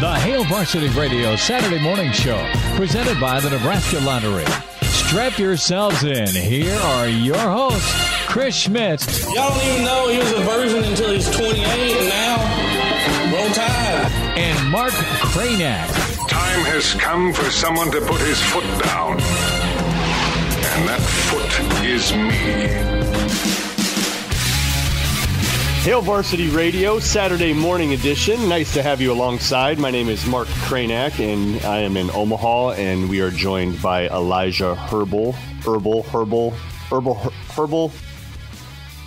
The Hail Varsity Radio Saturday Morning Show, presented by the Nebraska Lottery. Strap yourselves in. Here are your hosts, Chris Schmidt. Y'all don't even know he was a virgin until he's 28, and now, roll tide. And Mark Kraynak. Time has come for someone to put his foot down. And that foot is me. Hail Varsity Radio, Saturday morning edition. Nice to have you alongside. My name is Mark Kraynak, and I am in Omaha, and we are joined by Elijah Herbel.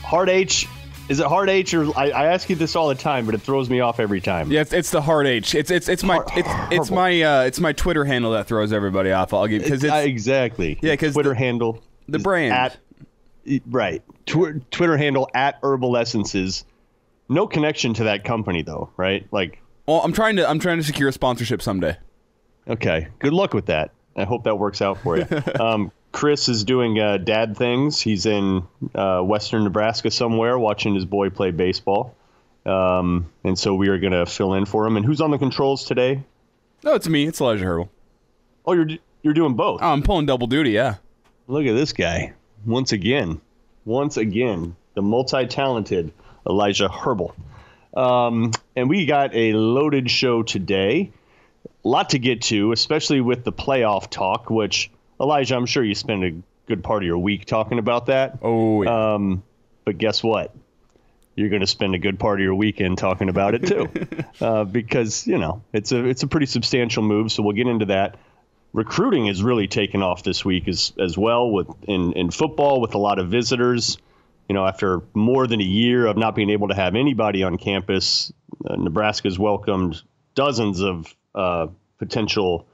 Hard H. Is it hard H, or I ask you this all the time, but it throws me off every time. Yeah, it's the hard H. It's my Twitter handle that throws everybody off. I'll give because it's exactly. Yeah, because Twitter handle, the brand right. Twitter handle at Herbal Essences. No connection to that company though, right? Like, well, I'm trying to secure a sponsorship someday. Okay, good luck with that. I hope that works out for you. Chris is doing dad things. He's in western Nebraska somewhere watching his boy play baseball. And so we are going to fill in for him. And who's on the controls today? No, it's me. It's Elijah Herbel. Oh, you're doing both. Oh, I'm pulling double duty, yeah. Look at this guy. Once again, the multi-talented Elijah Herbel. And we got a loaded show today. A lot to get to, especially with the playoff talk, which, Elijah, I'm sure you spend a good part of your week talking about that. Oh, yeah. But guess what? You're going to spend a good part of your weekend talking about it, too. Because, it's a pretty substantial move, so we'll get into that. Recruiting has really taken off this week as well in football with a lot of visitors. After more than a year of not being able to have anybody on campus, Nebraska's welcomed dozens of potential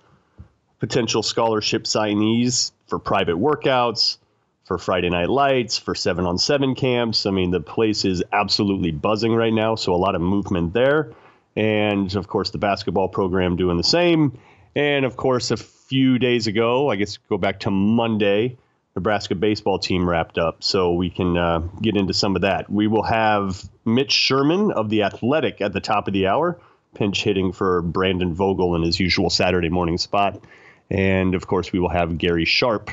scholarship signees for private workouts, for Friday Night Lights, for 7-on-7 camps. I mean, the place is absolutely buzzing right now, so a lot of movement there. And, of course, the basketball program doing the same. And, of course, a few days ago, I guess go back to Monday, Nebraska baseball team wrapped up, so we can get into some of that. We will have Mitch Sherman of The Athletic at the top of the hour, pinch hitting for Brandon Vogel in his usual Saturday morning spot. And, of course, we will have Gary Sharp,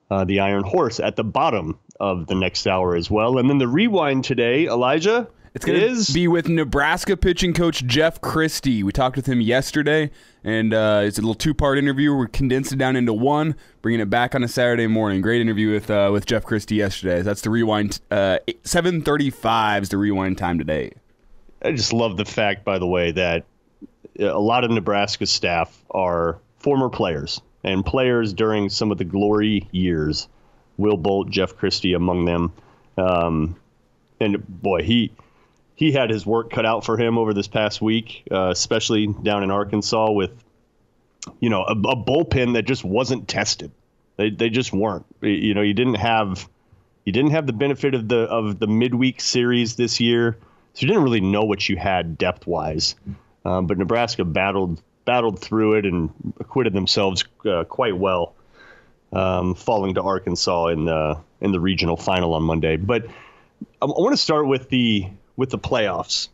the Iron Horse, at the bottom of the next hour as well. And then the rewind today, Elijah, it's going to be with Nebraska pitching coach Jeff Christy. We talked with him yesterday, and it's a little two-part interview. We're condensed it down into one, bringing it back on a Saturday morning. Great interview with Jeff Christy yesterday. That's the rewind. 7:35 is the rewind time today. I just love the fact, by the way, that a lot of Nebraska staff are former players and players during some of the glory years. Will Bolt, Jeff Christy among them. And boy, he had his work cut out for him over this past week, especially down in Arkansas with, a bullpen that just wasn't tested. They just weren't. You didn't have the benefit of the midweek series this year. So you didn't really know what you had depth-wise. But Nebraska battled through it and acquitted themselves quite well, falling to Arkansas in the regional final on Monday. But I want to start with the playoffs.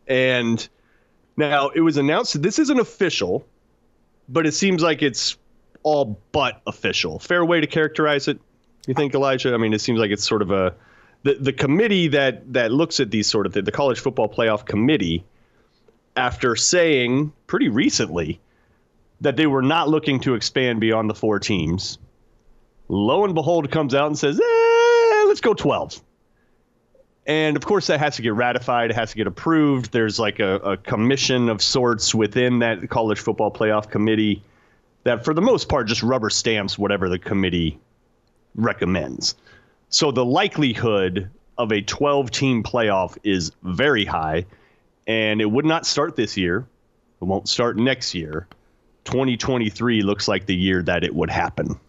And now it was announced that this isn't official, but it seems like it's all but official. Fair way to characterize it, you think, Elijah? I mean, it seems like it's sort of the committee that looks at these sort of the College Football Playoff Committee, after saying pretty recently that they were not looking to expand beyond the 4 teams, lo and behold, comes out and says, let's go 12. And, of course, that has to get ratified. It has to get approved. There's like a commission of sorts within that College Football Playoff Committee that, for the most part, just rubber stamps whatever the committee recommends. So the likelihood of a 12-team playoff is very high, and it would not start this year. It won't start next year. 2023 looks like the year that it would happen,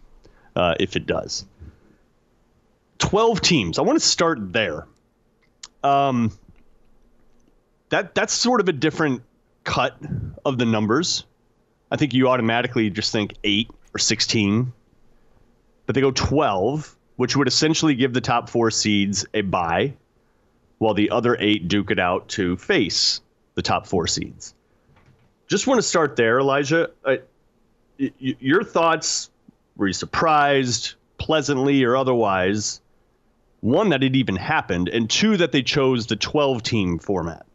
if it does. 12 teams. I want to start there. That's sort of a different cut of the numbers. I think you automatically just think 8 or 16, but they go 12, which would essentially give the top 4 seeds a bye, while the other 8 duke it out to face the top 4 seeds. just want to start there, Elijah. Your thoughts, were you surprised, pleasantly or otherwise, one, that it even happened, and two, that they chose the 12-team format?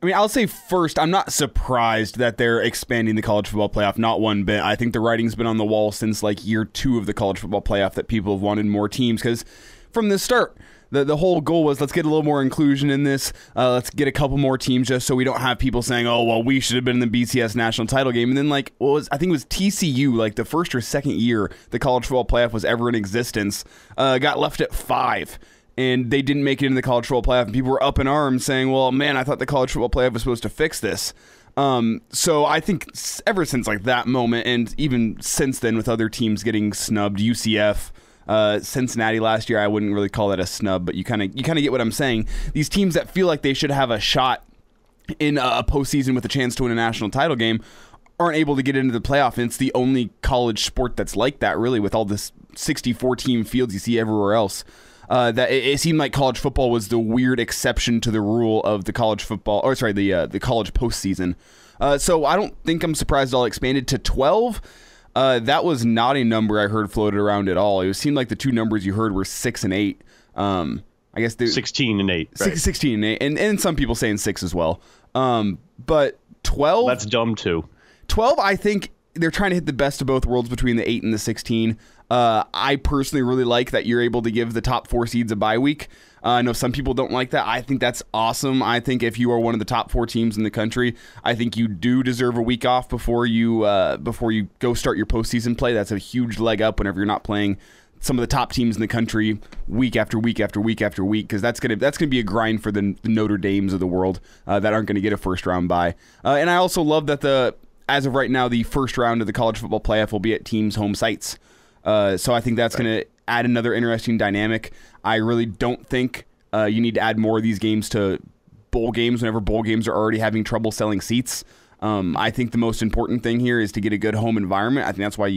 I mean, I'll say first, I'm not surprised that they're expanding the college football playoff, not one bit. I think the writing's been on the wall since like year 2 of the college football playoff that people have wanted more teams, because from the start, the whole goal was, let's get a little more inclusion in this. Let's get a couple more teams just so we don't have people saying, oh, well, we should have been in the BCS national title game. And then, like, I think it was TCU, like the first or second year the college football playoff was ever in existence, got left at 5. And they didn't make it into the college football playoff. And people were up in arms saying, well, man, I thought the college football playoff was supposed to fix this. So I think ever since like that moment, and even since then with other teams getting snubbed, UCF, Cincinnati last year, I wouldn't really call that a snub, but you kind of get what I'm saying. These teams that feel like they should have a shot in a postseason with a chance to win a national title game aren't able to get into the playoff. And it's the only college sport that's like that, really, with all this 64-team fields you see everywhere else. That it seemed like college football was the weird exception to the rule of the college football, or sorry, the college postseason. So I don't think I'm surprised it all expanded to 12. That was not a number I heard floated around at all. It seemed like the two numbers you heard were 6 and 8. I guess 16 and 8. Right. 16 and 8, and some people saying 6 as well. But 12. That's dumb too. 12, I think they're trying to hit the best of both worlds between the 8 and the 16. I personally really like that you're able to give the top 4 seeds a bye week. I know some people don't like that. I think that's awesome. I think if you are one of the top 4 teams in the country, I think you do deserve a week off before you go start your postseason play. That's a huge leg up whenever you're not playing some of the top teams in the country week after week after week after week, because that's gonna be a grind for the Notre Dames of the world that aren't going to get a first round bye. And I also love that as of right now, the first round of the college football playoff will be at teams' home sites. So I think that's going to add another interesting dynamic. I really don't think you need to add more of these games to bowl games whenever bowl games are already having trouble selling seats. I think the most important thing here is to get a good home environment. I think that's why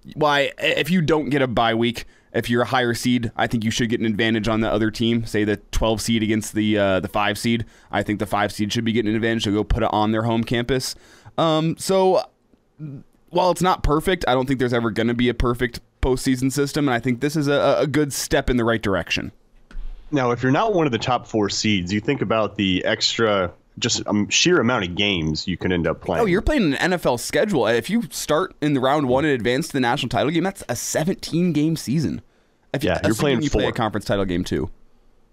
if you don't get a bye week, if you're a higher seed, I think you should get an advantage on the other team. Say the 12 seed against the 5 seed. I think the 5 seed should be getting an advantage to go put it on their home campus. So while it's not perfect, I don't think there's ever going to be a perfect postseason system, and I think this is a good step in the right direction. Now, if you're not one of the top 4 seeds, you think about the extra, just sheer amount of games you can end up playing. Oh, you're playing an NFL schedule. If you start in the round 1 and advance to the national title game, that's a 17-game season. You're playing 4. You play a conference title game too.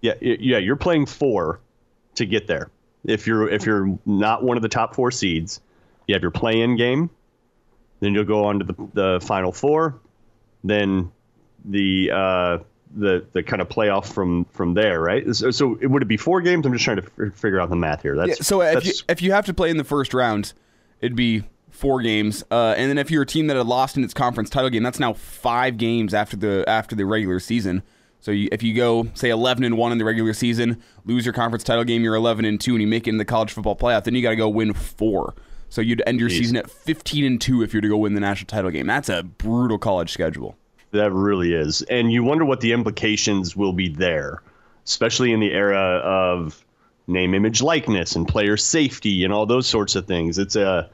Yeah, you're playing 4 to get there. If you're not one of the top 4 seeds, you have your play-in game. Then you'll go on to the Final 4, then the kind of playoff from there, right? So would it be 4 games? I'm just trying to figure out the math here. If you have to play in the first round, it'd be 4 games, and then if you're a team that had lost in its conference title game, that's now 5 games after the regular season. So if you go, say, 11-1 in the regular season, lose your conference title game, you're 11-2, and you make it in the college football playoff, then you got to go win 4. So you'd end your season at 15-2 if you're to go win the national title game. That's a brutal college schedule. That really is. And you wonder what the implications will be there, especially in the era of name, image, likeness, and player safety and all those sorts of things. It's a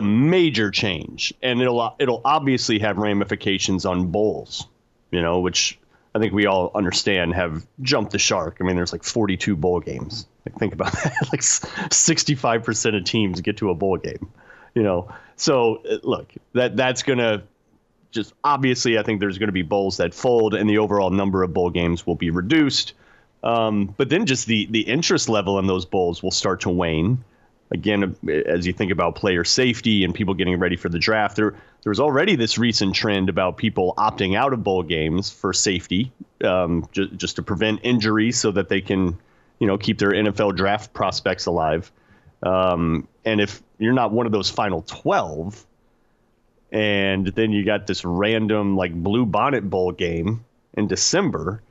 major change, and it'll obviously have ramifications on bowls, which I think we all understand have jumped the shark. I mean, there's like 42 bowl games. Think about that. Like 65% of teams get to a bowl game, So look, that's going to just obviously, I think there's going to be bowls that fold and the overall number of bowl games will be reduced. But then just the interest level in those bowls will start to wane. Again, as you think about player safety and people getting ready for the draft, there was already this recent trend about people opting out of bowl games for safety, just to prevent injury so that they can keep their NFL draft prospects alive. And if you're not one of those final 12, and then you got this random like Blue Bonnet Bowl game in December,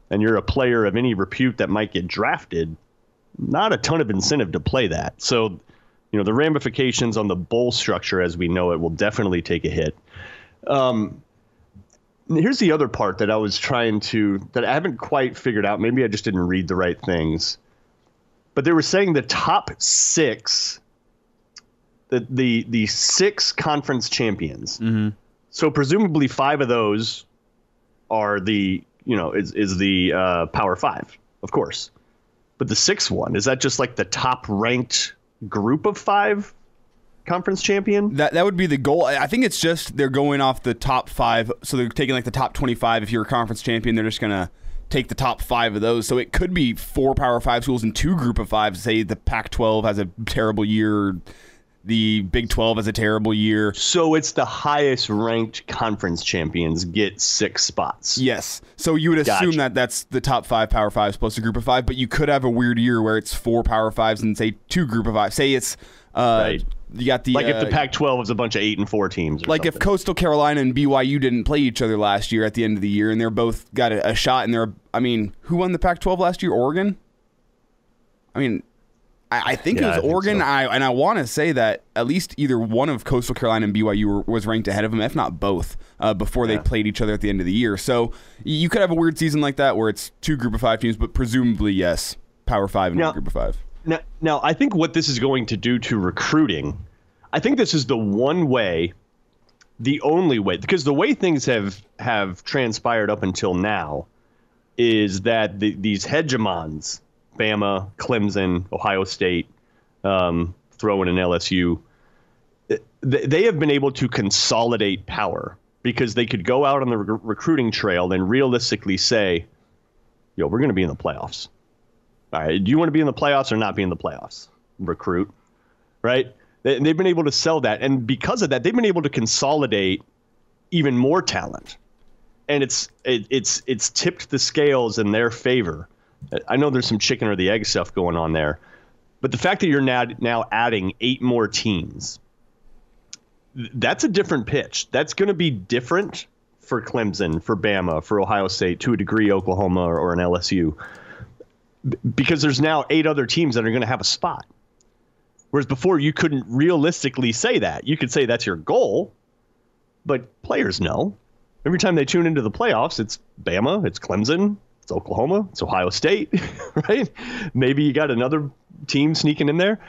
and you're a player of any repute that might get drafted, not a ton of incentive to play that. So, the ramifications on the bowl structure as we know it will definitely take a hit. Here's the other part that I haven't quite figured out. Maybe I just didn't read the right things. but they were saying the top 6, the 6 conference champions. Mm-hmm. So presumably 5 of those are the Power 5, of course. But the 6th one, is that just like the top ranked group of 5 conference champion? That would be the goal. I think it's just they're going off the top 5, so they're taking like the top 25. If you're a conference champion, they're just gonna take the top 5 of those. So it could be 4 Power 5 schools and 2 Group of 5. Say the Pac-12 has a terrible year, the Big 12 has a terrible year. So it's the highest ranked conference champions get 6 spots. Yes. So you would assume that that's the top 5 Power 5s plus a Group of 5, but you could have a weird year where it's 4 Power 5s and say 2 Group of 5. Say it's right. You got the if the Pac-12 was a bunch of 8 and 4 teams. Or like something. If Coastal Carolina and BYU didn't play each other last year at the end of the year, and they're both got a shot, and who won the Pac-12 last year? Oregon. I think it was Oregon. So. I want to say that at least either one of Coastal Carolina and BYU was ranked ahead of them, if not both, before they played each other at the end of the year. So you could have a weird season like that where it's 2 Group of 5 teams, but presumably yes, Power 5 and 1 Group of 5. Now, I think what this is going to do to recruiting, I think this is the only way, because the way things have transpired up until now is that these hegemons, Bama, Clemson, Ohio State, throw in an LSU, they have been able to consolidate power because they could go out on the recruiting trail and realistically say, we're going to be in the playoffs. All right, do you want to be in the playoffs or not be in the playoffs? Recruit, right? They've been able to sell that. And because of that, they've been able to consolidate even more talent. And it's tipped the scales in their favor. I know there's some chicken or the egg stuff going on there. But the fact that you're now adding 8 more teams, that's a different pitch. That's going to be different for Clemson, for Bama, for Ohio State, to a degree Oklahoma or an LSU. Because there's now 8 other teams that are going to have a spot. Whereas before you couldn't realistically say that. You could say that's your goal, but players know. Every time they tune into the playoffs, it's Bama, it's Clemson, it's Oklahoma, it's Ohio State, right? Maybe you got another team sneaking in there.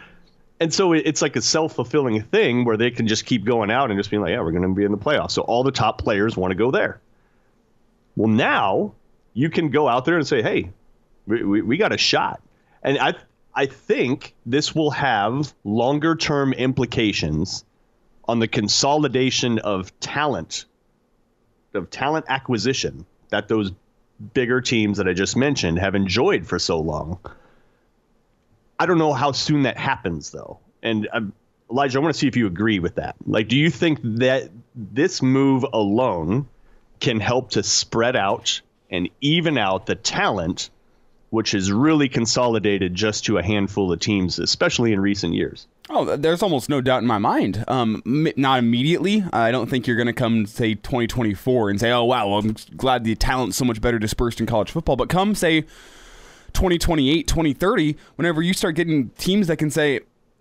And so it's like a self-fulfilling thing where they can just keep going out and just being like, we're going to be in the playoffs. So all the top players want to go there. Well, now you can go out there and say, hey, we got a shot. And I think this will have longer term implications on the consolidation of talent acquisition that those bigger teams that I just mentioned have enjoyed for so long. I don't know how soon that happens, though. And Elijah, I want to see if you agree with that. Like, do you think that this move alone can help to spread out and even out the talent, which is really consolidated just to a handful of teams, especially in recent years? Oh, there's almost no doubt in my mind. Not immediately. I don't think you're going to come, say, 2024 and say, oh, wow, well, I'm glad the talent's so much better dispersed in college football. But come, say, 2028, 2030, whenever you start getting teams that can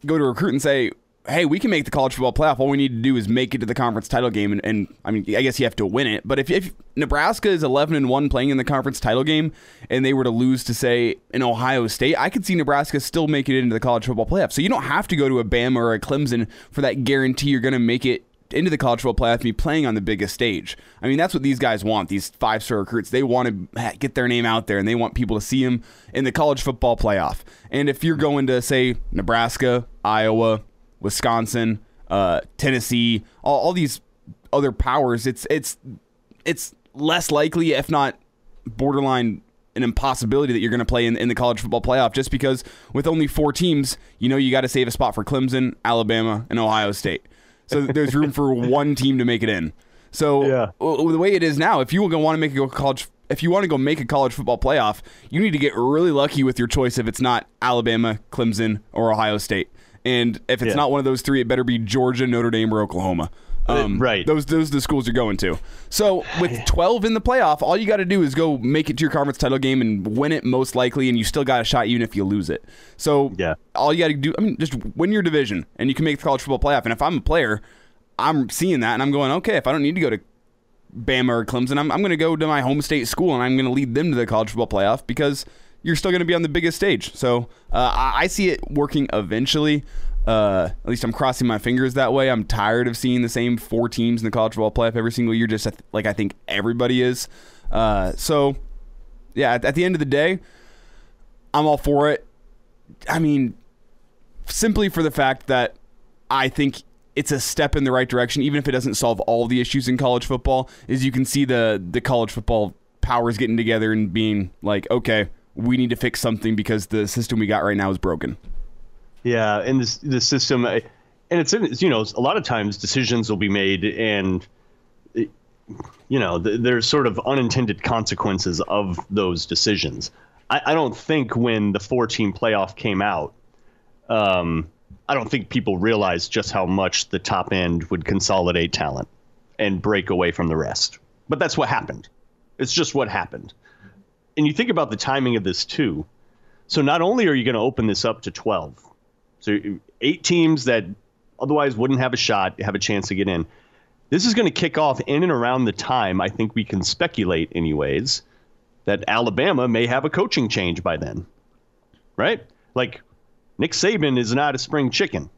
go to recruit and say, hey, we can make the college football playoff. All we need to do is make it to the conference title game. And I mean, I guess you have to win it. But if Nebraska is 11-1 playing in the conference title game and they were to lose to, say, an Ohio State, I could see Nebraska still make it into the college football playoff. So you don't have to go to a Bama or a Clemson for that guarantee you're going to make it into the college football playoff and be playing on the biggest stage. I mean, that's what these guys want, these 5-star recruits. They want to get their name out there, and they want people to see them in the college football playoff. And if you're going to, say, Nebraska, Iowa, Wisconsin, Tennessee, all these other powers, it's less likely, if not borderline an impossibility, that you're going to play in the college football playoff, just because with only 4 teams, you got to save a spot for Clemson, Alabama, and Ohio State. So there's room for 1 team to make it in. So the way it is now, if you want to make a college football playoff, you need to get really lucky with your choice if it's not Alabama, Clemson, or Ohio State. And if it's not one of those 3, it better be Georgia, Notre Dame, or Oklahoma. Right. Those are the schools you're going to. So with 12 in the playoff, all you got to do is go make it to your conference title game and win it most likely, and you still got a shot even if you lose it. So all you got to do, just win your division, and you can make the college football playoff. And if I'm a player, I'm seeing that, and I'm going, okay, if I don't need to go to Bama or Clemson, I'm going to go to my home state school, and I'm going to lead them to the college football playoff because you're still going to be on the biggest stage. So I see it working eventually. At least I'm crossing my fingers that way. I'm tired of seeing the same 4 teams in the college football playoff every single year, just like I think everybody is. So, yeah, at the end of the day, I'm all for it. I mean, simply for the fact that I think it's a step in the right direction, even if it doesn't solve all the issues in college football, is you can see the college football powers getting together and being like, okay, we need to fix something because the system we got right now is broken. Yeah, and the system, and it's a lot of times decisions will be made, and there's sort of unintended consequences of those decisions. I don't think when the 4-team playoff came out, I don't think people realized just how much the top end would consolidate talent and break away from the rest. But that's what happened. It's just what happened. And you think about the timing of this too. So not only are you going to open this up to 12, so 8 teams that otherwise wouldn't have a shot, have a chance to get in. This is going to kick off in and around the time, I think we can speculate anyways, that Alabama may have a coaching change by then, right? Like, Nick Saban is not a spring chicken.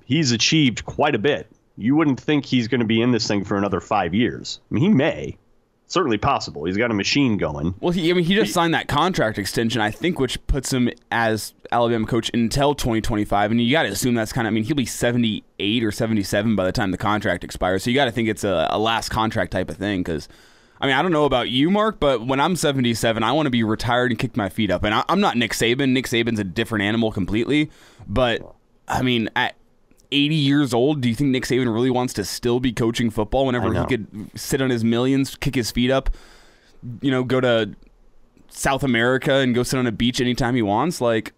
He's achieved quite a bit. You wouldn't think he's going to be in this thing for another 5 years. I mean, he may. Certainly possible. He's got a machine going. Well, he just signed that contract extension, I think, which puts him as Alabama coach until 2025. And you got to assume that's he'll be 78 or 77 by the time the contract expires. So you got to think it's a last contract type of thing. Because, I don't know about you, Mark, but when I'm 77, I want to be retired and kick my feet up. And I'm not Nick Saban. Nick Saban's a different animal completely. But, at 80 years old, do you think Nick Saban really wants to still be coaching football whenever he could sit on his millions, kick his feet up, go to South America and go sit on a beach anytime he wants? Like,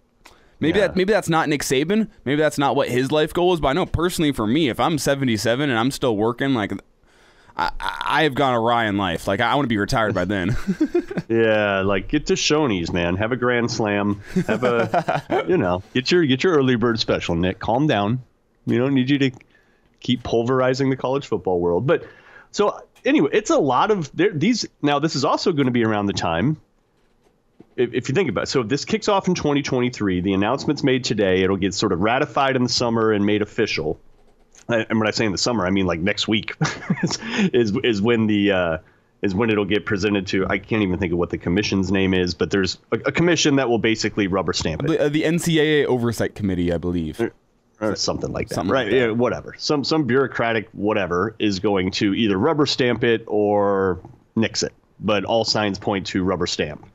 maybe that's not Nick Saban. Maybe that's not what his life goal is. But I know personally for me, if I'm 77 and I'm still working, like, I have gone awry in life. Like, I want to be retired by then. Yeah, like, get to Shoney's, man. Have a grand slam. Have a, get your early bird special, Nick. Calm down. We don't need you to keep pulverizing the college football world. But so anyway, it's a lot of these. Now, this is also going to be around the time, if you think about it. So if this kicks off in 2023, the announcement's made today. It'll get sort of ratified in the summer and made official. And when I say in the summer, I mean like next week is when it'll get presented to. I can't even think of what the commission's name is, but there's a commission that will basically rubber stamp it. The NCAA Oversight Committee, I believe. Or something like that, right? Yeah, whatever. Some bureaucratic whatever is going to either rubber stamp it or nix it, but all signs point to rubber stamp.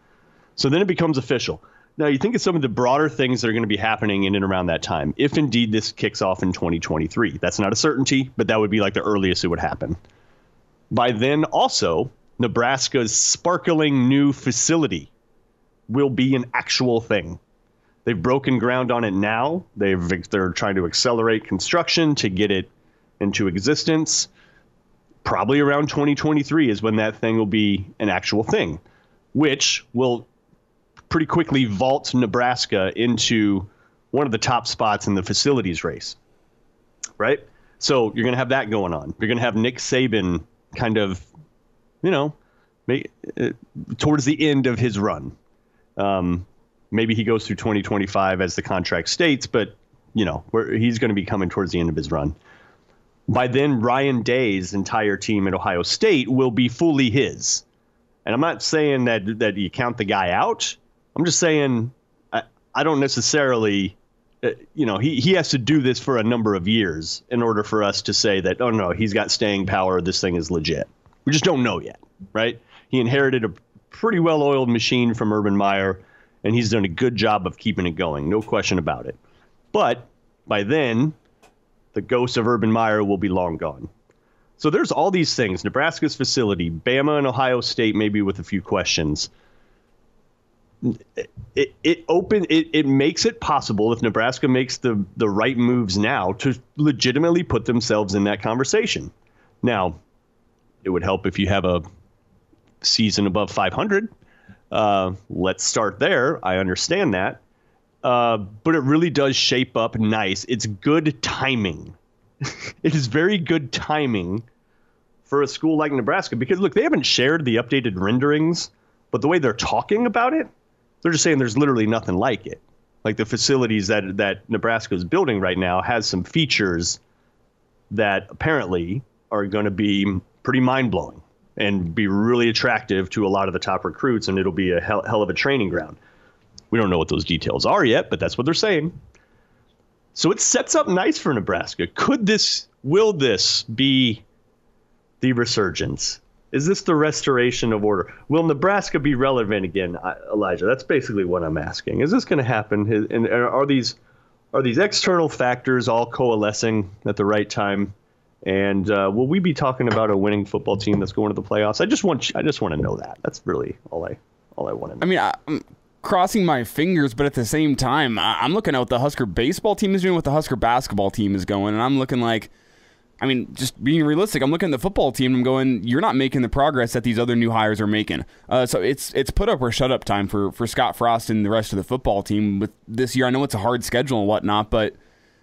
So then it becomes official. Now, you think of some of the broader things that are going to be happening in and around that time, if indeed this kicks off in 2023. That's not a certainty, but that would be like the earliest it would happen. By then, also, Nebraska's sparkling new facility will be an actual thing. They've broken ground on it now. They're trying to accelerate construction to get it into existence. Probably around 2023 is when that thing will be an actual thing, which will pretty quickly vault Nebraska into one of the top spots in the facilities race, right? So you're going to have that going on. You're going to have Nick Saban kind of, towards the end of his run. Maybe he goes through 2025 as the contract states, but, he's going to be coming towards the end of his run. By then, Ryan Day's entire team at Ohio State will be fully his. And I'm not saying that you count the guy out. I'm just saying I don't necessarily, he has to do this for a number of years in order for us to say that, oh, no, he's got staying power. This thing is legit. We just don't know yet, right? He inherited a pretty well-oiled machine from Urban Meyer, and he's done a good job of keeping it going. No question about it. But by then, the ghost of Urban Meyer will be long gone. So there's all these things. Nebraska's facility, Bama and Ohio State, maybe with a few questions. It makes it possible, if Nebraska makes the right moves now, to legitimately put themselves in that conversation. Now, it would help if you have a season above 500. Let's start there. I understand that. But it really does shape up nice. It's good timing. It is very good timing for a school like Nebraska because, look, they haven't shared the updated renderings, but the way they're talking about it, They're just saying there's literally nothing like it. Like the facilities that Nebraska is building right now has some features that apparently are going to be pretty mind-blowing and be really attractive to a lot of the top recruits, and it'll be a hell of a training ground. We don't know what those details are yet, but that's what they're saying. So it sets up nice for Nebraska. Will this be the resurgence? Is this the restoration of order? Will Nebraska be relevant again, Elijah? That's basically what I'm asking. Is this going to happen? And are these external factors all coalescing at the right time? And will we be talking about a winning football team that's going to the playoffs? I just want to know that. That's really all I want to know. I mean, I'm crossing my fingers, but at the same time, I'm looking at what the Husker baseball team is doing, what the Husker basketball team is going, and I'm looking like, I mean, just being realistic, I'm looking at the football team and I'm going, you're not making the progress that these other new hires are making. So it's put up or shut up time for Scott Frost and the rest of the football team with this year. I know it's a hard schedule and whatnot, but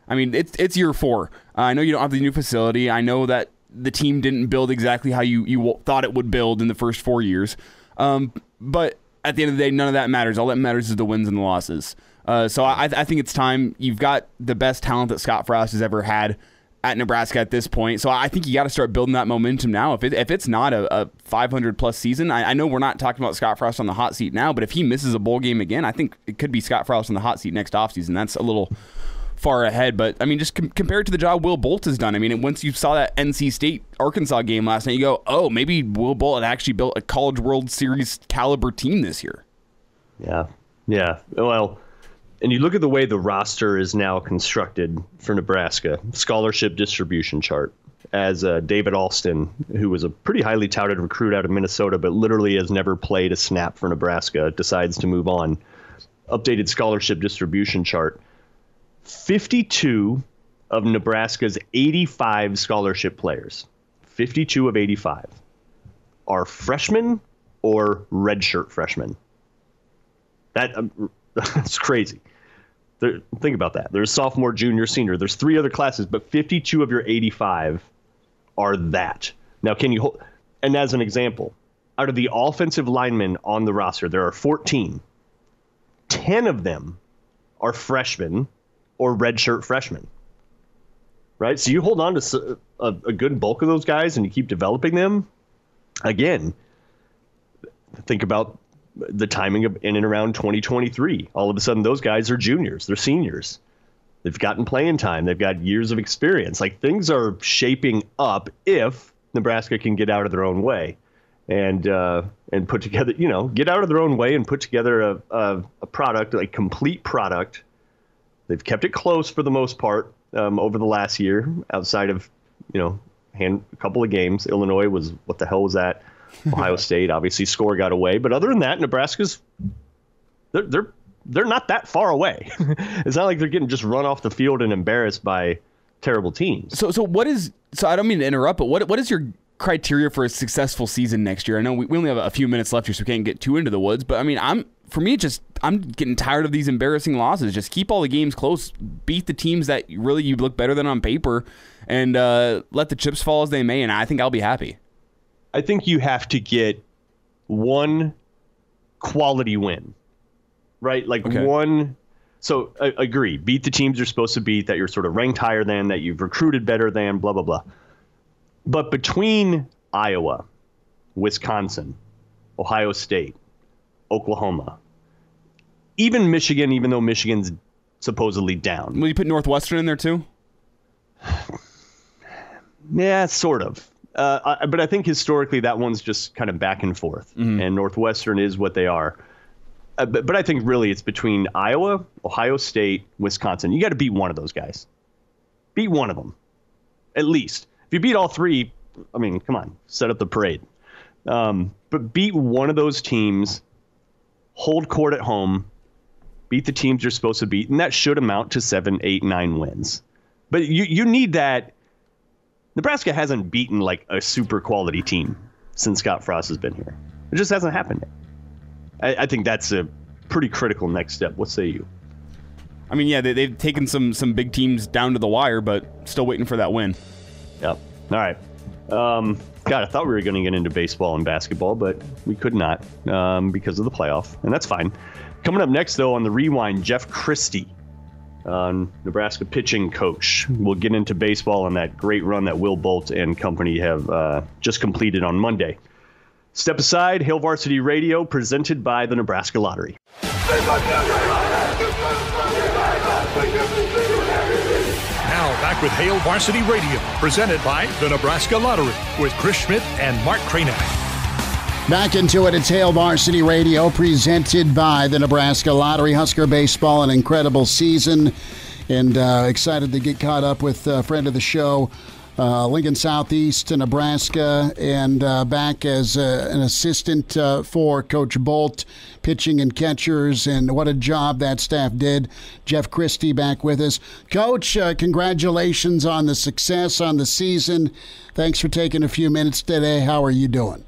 I mean, it's year 4. I know you don't have the new facility. I know that the team didn't build exactly how you thought it would build in the first 4 years. But at the end of the day, none of that matters. All that matters is the wins and the losses. So I think it's time. You've got the best talent that Scott Frost has ever had at Nebraska at this point. So I think you got to start building that momentum now. If it's not a 500-plus season, I know we're not talking about Scott Frost on the hot seat now, but if he misses a bowl game again, I think it could be Scott Frost on the hot seat next offseason. That's a little far ahead, but I mean, just compared to the job Will Bolt has done. I mean, once you saw that NC State-Arkansas game last night, you go, oh, maybe Will Bolt had actually built a College World Series caliber team this year. Yeah. Well, and you look at the way the roster is now constructed for Nebraska, scholarship distribution chart, as David Alston, who was a pretty highly touted recruit out of Minnesota, but literally has never played a snap for Nebraska, decides to move on. Updated scholarship distribution chart. 52 of Nebraska's 85 scholarship players, 52 of 85, are freshmen or redshirt freshmen. That's crazy. Think about that. There's sophomore, junior, senior. There's 3 other classes, but 52 of your 85 are that. Now, can you hold? And as an example, out of the offensive linemen on the roster, there are 14. 10 of them are freshmen or redshirt freshmen. Right? So you hold on to a good bulk of those guys and you keep developing them. Again, think about the timing of in and around 2023. All of a sudden, those guys are juniors. They're seniors. They've gotten playing time. They've got years of experience. Like, things are shaping up if Nebraska can get out of their own way and put together, get out of their own way and put together a product, a complete product. They've kept it close for the most part over the last year, outside of, a couple of games. Illinois was, what the hell was that? Ohio State, obviously, score got away. But other than that, Nebraska's, they're not that far away. It's not like they're getting just run off the field and embarrassed by terrible teams. So I don't mean to interrupt, but what is your criteria for a successful season next year? I know we only have a few minutes left here, so we can't get too into the woods. But I mean, I'm getting tired of these embarrassing losses. Just keep all the games close, beat the teams that really you look better than on paper, and let the chips fall as they may. And I think I'll be happy. I think you have to get one quality win, right? Like, okay. One. So I agree. Beat the teams you're supposed to beat, that you're sort of ranked higher than, that you've recruited better than, blah, blah, blah. But between Iowa, Wisconsin, Ohio State, Oklahoma, even Michigan, even though Michigan's supposedly down. Will you put Northwestern in there too? Yeah, sort of. But I think historically that one's just kind of back and forth, and Northwestern is what they are. But I think really it's between Iowa, Ohio State, Wisconsin. You got to beat one of those guys. Beat one of them, at least. If you beat all 3, I mean, come on, set up the parade. But beat one of those teams, hold court at home, beat the teams you're supposed to beat, and that should amount to 7, 8, 9 wins. But you need that. Nebraska hasn't beaten like a super quality team since Scott Frost has been here. It just hasn't happened yet. I think that's a pretty critical next step. What say you? I mean, yeah, they've taken some big teams down to the wire, but still waiting for that win. Yep. All right. God, I thought we were going to get into baseball and basketball, but we could not because of the playoff, and that's fine. Coming up next, though, on the Rewind, Jeff Christy, Nebraska pitching coach. We'll get into baseball and that great run that Will Bolt and company have just completed on Monday. Step aside, Hail Varsity Radio, presented by the Nebraska Lottery. Now back with Hail Varsity Radio, presented by the Nebraska Lottery, with Chris Schmidt and Mark Kraynak. Back into it, it's Hail Varsity Radio, presented by the Nebraska Lottery. Husker baseball, an incredible season, and excited to get caught up with a friend of the show, Lincoln Southeast to Nebraska, and back as an assistant for Coach Bolt, pitching and catchers, and what a job that staff did. Jeff Christy back with us. Coach, congratulations on the success on the season. Thanks for taking a few minutes today. How are you doing?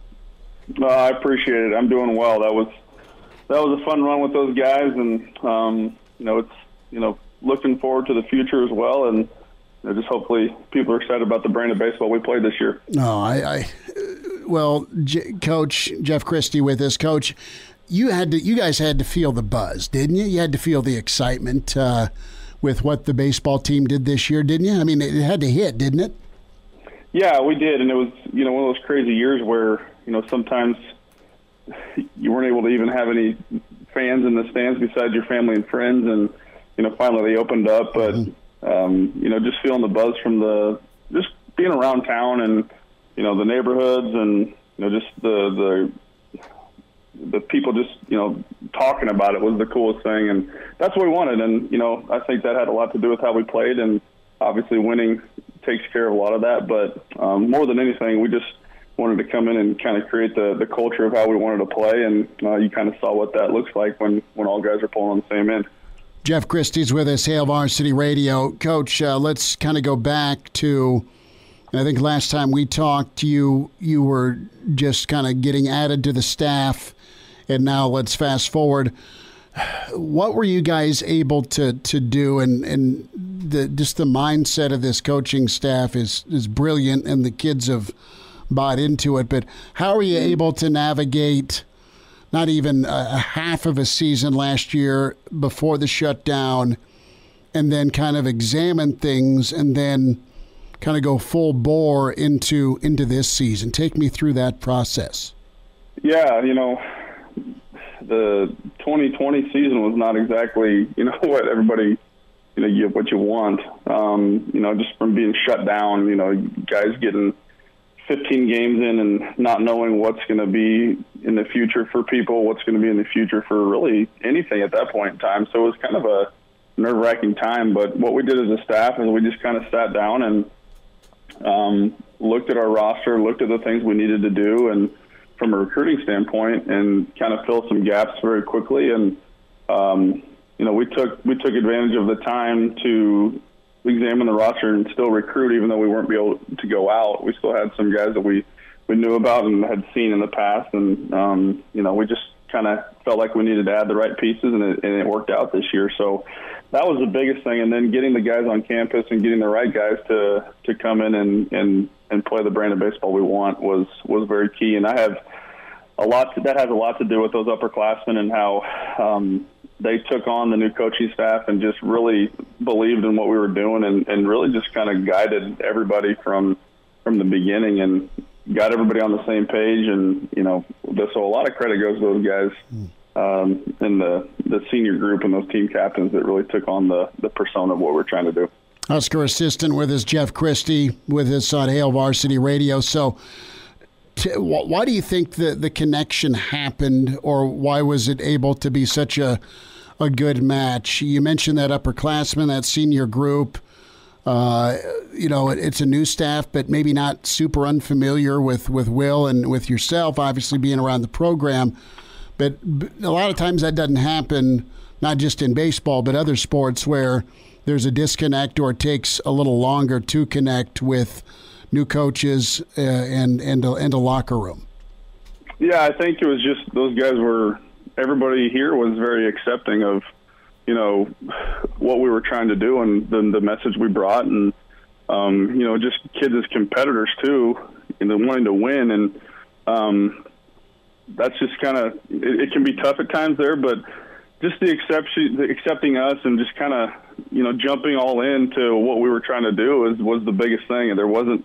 I appreciate it. I'm doing well. That was a fun run with those guys, and it's looking forward to the future as well, and just hopefully people are excited about the brand of baseball we played this year. Coach Jeff Christy with us. Coach, you guys had to feel the buzz, didn't you? You had to feel the excitement with what the baseball team did this year, didn't you? I mean, it had to hit, didn't it? Yeah, we did, and it was one of those crazy years where sometimes you weren't able to even have any fans in the stands besides your family and friends, and finally they opened up, but. Just feeling the buzz from just being around town and, the neighborhoods and, just the people just, talking about it was the coolest thing. And that's what we wanted. And, I think that had a lot to do with how we played, and obviously winning takes care of a lot of that. But more than anything, we just wanted to come in and kind of create the culture of how we wanted to play. And you kind of saw what that looks like when all guys are pulling on the same end. Jeff Christy's with us, Hail Varsity Radio. Coach, let's kind of go back to, I think last time we talked, you were just kind of getting added to the staff, and now let's fast forward. What were you guys able to do? And just the mindset of this coaching staff is brilliant, and the kids have bought into it. But how are you able to navigate not even a half of a season last year before the shutdown, and then kind of examine things and then kind of go full bore into this season? Take me through that process. Yeah, the 2020 season was not exactly, what everybody, what you want. Just from being shut down, guys getting 15 games in and not knowing what's going to be in the future for people, what's going to be in the future for really anything at that point in time. So it was kind of a nerve-wracking time. But what we did as a staff is we just kind of sat down and looked at our roster, looked at the things we needed to do, and from a recruiting standpoint, and kind of filled some gaps very quickly. And we took advantage of the time to examine the roster and still recruit, even though we weren't able to go out. We still had some guys that we knew about and had seen in the past, and we just kind of felt like we needed to add the right pieces, and it worked out this year. So that was the biggest thing. And then getting the guys on campus and getting the right guys to come in and play the brand of baseball we want was very key. And that has a lot to do with those upperclassmen and how they took on the new coaching staff and just really believed in what we were doing, and really just kind of guided everybody from the beginning and got everybody on the same page. And, so a lot of credit goes to those guys and the senior group and those team captains that really took on the persona of what we're trying to do. Husker assistant with us, Jeff Christy, with us on Hail Varsity Radio. So why do you think the connection happened, or why was it able to be such a good match? You mentioned that upperclassmen, that senior group. It's a new staff, but maybe not super unfamiliar with Will and with yourself, obviously being around the program. But a lot of times that doesn't happen, not just in baseball, but other sports where there's a disconnect or it takes a little longer to connect with new coaches and a locker room. Yeah, I think it was just those guys everybody here was very accepting of, what we were trying to do and the message we brought, and, just kids as competitors too, and wanting to win. And that's just kind of, it can be tough at times there, but just the accepting us and just kind of, jumping all into what we were trying to do was the biggest thing. And there wasn't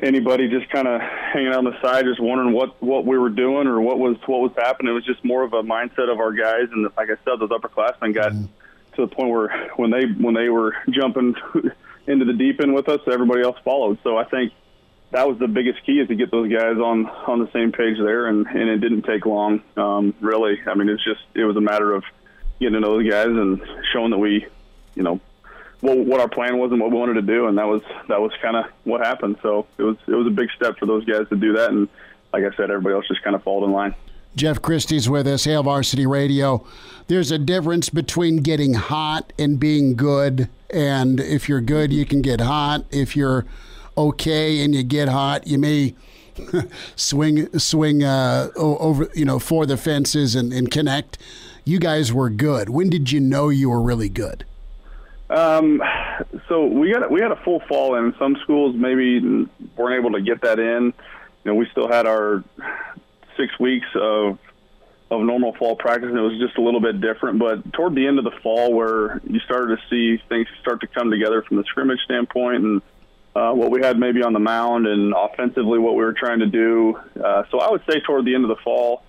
anybody just kind of hanging out on the side, just wondering what we were doing or what was happening. It was just more of a mindset of our guys. And like I said, those upperclassmen got to the point where when they were jumping into the deep end with us, everybody else followed. So I think that was the biggest key, is to get those guys on the same page there, and it didn't take long, really. I mean, it was a matter of getting to know the guys and showing that we, what our plan was and what we wanted to do, and that was kind of what happened. So it was a big step for those guys to do that, and like I said, everybody else just kind of followed in line. Jeff Christy's with us, Hail Varsity Radio. There's a difference between getting hot and being good, and if you're good, you can get hot. If you're okay and you get hot, you may swing over, for the fences and connect. You guys were good. When did you know you were really good? So we had a full fall in. Some schools maybe weren't able to get that in. We still had our 6 weeks of normal fall practice, and it was just a little bit different. But toward the end of the fall, where you started to see things start to come together from the scrimmage standpoint, and what we had maybe on the mound, and offensively what we were trying to do. So I would say toward the end of the fall,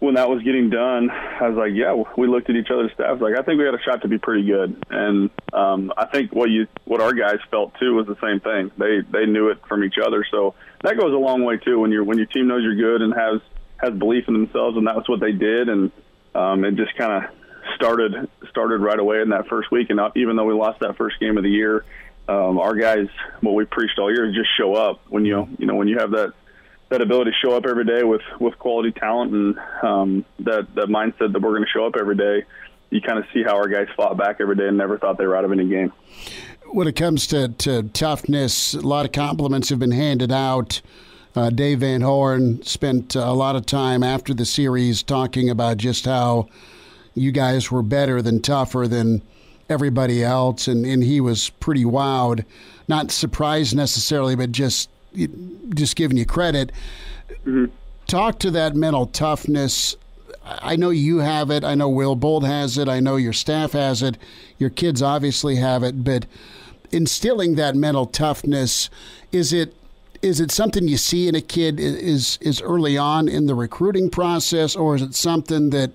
when that was getting done, I was like, yeah, we looked at each other's staffs. Like, I think we had a shot to be pretty good. And I think what our guys felt too was the same thing. They knew it from each other. So that goes a long way too. When your team knows you're good and has belief in themselves, and that's what they did. And it just kind of started right away in that first week. And even though we lost that first game of the year, our guys, what we preached all year is just show up. When when you have that ability to show up every day with quality talent, and that mindset that we're going to show up every day, you kind of see how our guys fought back every day and never thought they were out of any game. When it comes to toughness, a lot of compliments have been handed out. Dave Van Horn spent a lot of time after the series talking about just how you guys were better than tougher than everybody else, and he was pretty wowed. Not surprised necessarily, but just giving you credit. Mm-hmm. Talk to that mental toughness. I know you have it. I know Will Bolt has it. I know your staff has it. Your kids obviously have it. But instilling that mental toughness, is it something you see in a kid is early on in the recruiting process, or is it something that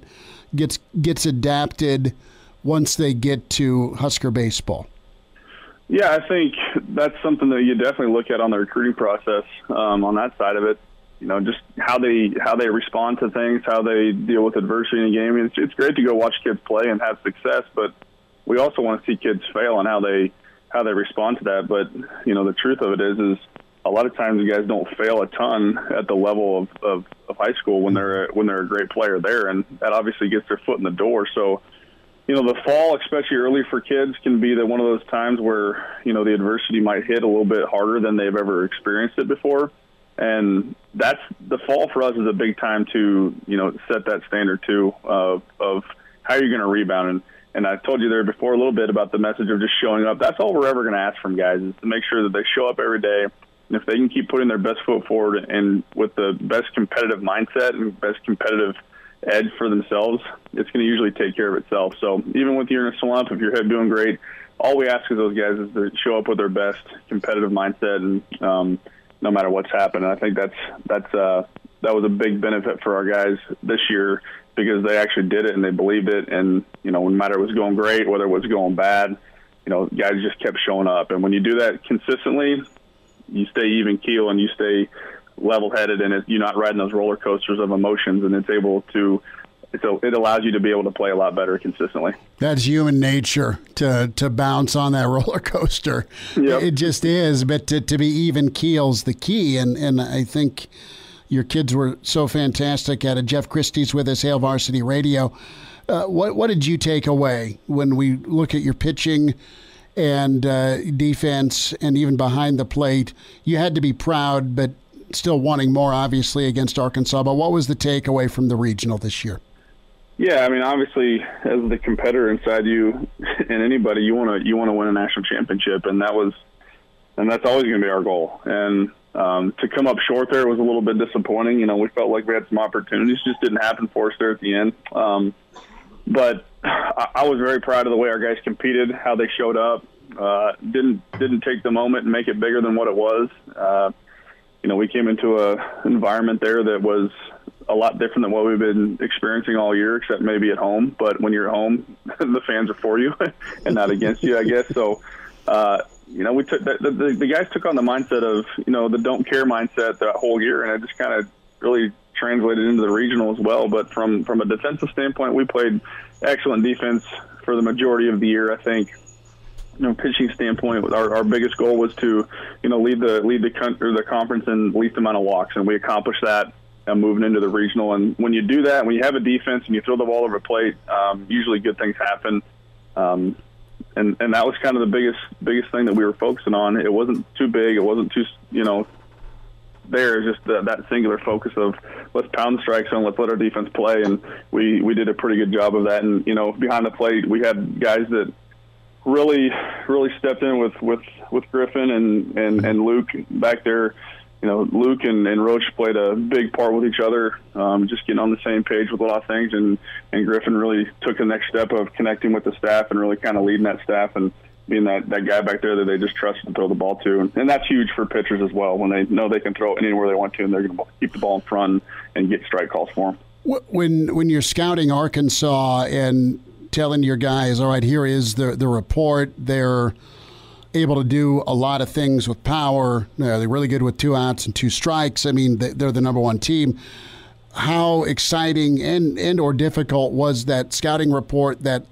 gets adapted once they get to Husker baseball? Yeah, I think that's something that you definitely look at on the recruiting process, on that side of it. Just how they respond to things, how they deal with adversity in a game. It's great to go watch kids play and have success, but we also want to see kids fail and how they respond to that. But the truth of it is a lot of times the guys don't fail a ton at the level of high school when they're a great player there, and that obviously gets their foot in the door. So the fall, especially early for kids, can be one of those times where, the adversity might hit a little bit harder than they've ever experienced it before. And that's the fall for us is a big time to, set that standard too of how you're going to rebound. And I told you there before a little bit about the message of just showing up. That's all we're ever going to ask from guys, is to make sure that they show up every day. And if they can keep putting their best foot forward and with the best competitive mindset and best competitive edge for themselves, it's going to usually take care of itself. So even with you're in a slump, if you're doing great, all we ask of those guys is to show up with their best competitive mindset, and no matter what's happened. And I think that was a big benefit for our guys this year, because they actually did it and they believed it. And no matter it was going great, whether it was going bad, guys just kept showing up. And when you do that consistently, you stay even keel and you stay level-headed, and you're not riding those roller coasters of emotions, and it allows you to be able to play a lot better consistently. That's human nature, to bounce on that roller coaster. Yep. It just is, but to be even keel's the key, and I think your kids were so fantastic at it. Jeff Christy's with us, Hail Varsity Radio. What did you take away when we look at your pitching and defense and even behind the plate? You had to be proud, but still wanting more, obviously, against Arkansas. But what was the takeaway from the regional this year? Yeah, I mean, obviously, as the competitor inside you and anybody, you want to win a national championship, and that's always going to be our goal. And to come up short there was a little bit disappointing. We felt like we had some opportunities, just didn't happen for us there at the end. But I was very proud of the way our guys competed, how they showed up. Didn't take the moment and make it bigger than what it was. We came into an environment there that was a lot different than what we've been experiencing all year, except maybe at home. But when you're at home, the fans are for you and not against you, I guess. So, we took the guys took on the mindset of, the don't care mindset that whole year, and it just kind of really translated into the regional as well. But from a defensive standpoint, we played excellent defense for the majority of the year, I think. Pitching standpoint, our biggest goal was to, lead the conference in least amount of walks, and we accomplished that moving into the regional. And when you do that, when you have a defense and you throw the ball over the plate, usually good things happen. And that was kind of the biggest thing that we were focusing on. It wasn't too big, it wasn't too, just that singular focus of let's pound the strike zone, let's let our defense play, and we did a pretty good job of that. And behind the plate, we had guys that really stepped in with Griffin and Luke back there. Luke and Roach played a big part with each other, just getting on the same page with a lot of things, and Griffin really took the next step of connecting with the staff and really kind of leading that staff and being that guy back there that they just trust to throw the ball to. And that's huge for pitchers as well, when they know they can throw it anywhere they want to and they're going to keep the ball in front and get strike calls for them. When you're scouting Arkansas and telling your guys, all right, here is the report, they're able to do a lot of things with power. They're really good with 2 outs and 2 strikes. I mean, they're the number one team. How exciting and or difficult was that scouting report, that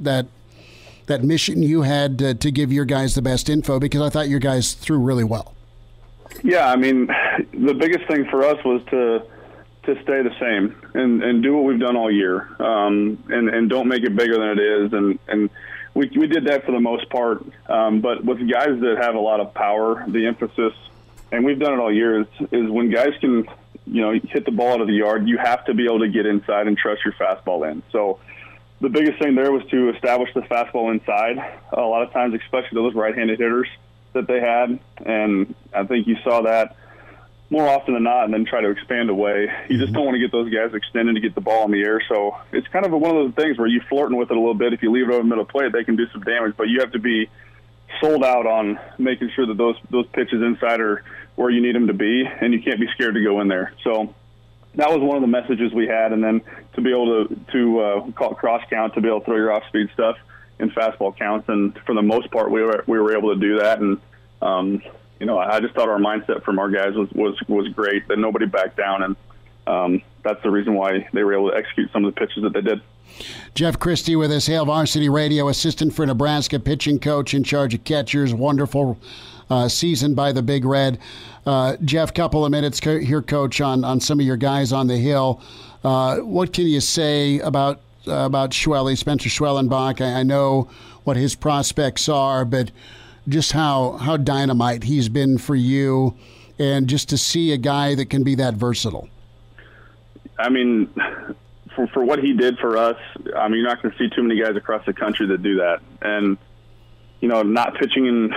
mission you had to give your guys the best info? Because I thought your guys threw really well. Yeah, I mean, the biggest thing for us was to stay the same and do what we've done all year, and don't make it bigger than it is. And we did that for the most part. But with guys that have a lot of power, the emphasis, and we've done it all year, is when guys can, hit the ball out of the yard, you have to be able to get inside and trust your fastball in. So the biggest thing there was to establish the fastball inside. A lot of times, especially those right-handed hitters that they had, and I think you saw that more often than not, and then try to expand away. You just don't want to get those guys extended to get the ball in the air. So it's kind of one of those things where you flirting with it a little bit. If you leave it over the middle plate, they can do some damage, but you have to be sold out on making sure that those pitches inside are where you need them to be, and you can't be scared to go in there. So that was one of the messages we had. And then to be able to call it cross count, to be able to throw your off-speed stuff in fastball counts. And for the most part, we were able to do that. And, I just thought our mindset from our guys was great, that nobody backed down, and that's the reason why they were able to execute some of the pitches that they did. Jeff Christy with us, Hail Varsity Radio, assistant for Nebraska, pitching coach in charge of catchers. Wonderful season by the Big Red. Jeff, couple of minutes here, Coach, on some of your guys on the Hill. What can you say about Schwelle, Spencer Schwellenbach? I know what his prospects are, but just how dynamite he's been for you, and just to see a guy that can be that versatile. I mean, for what he did for us, I mean, you're not going to see too many guys across the country that do that. And, not pitching in,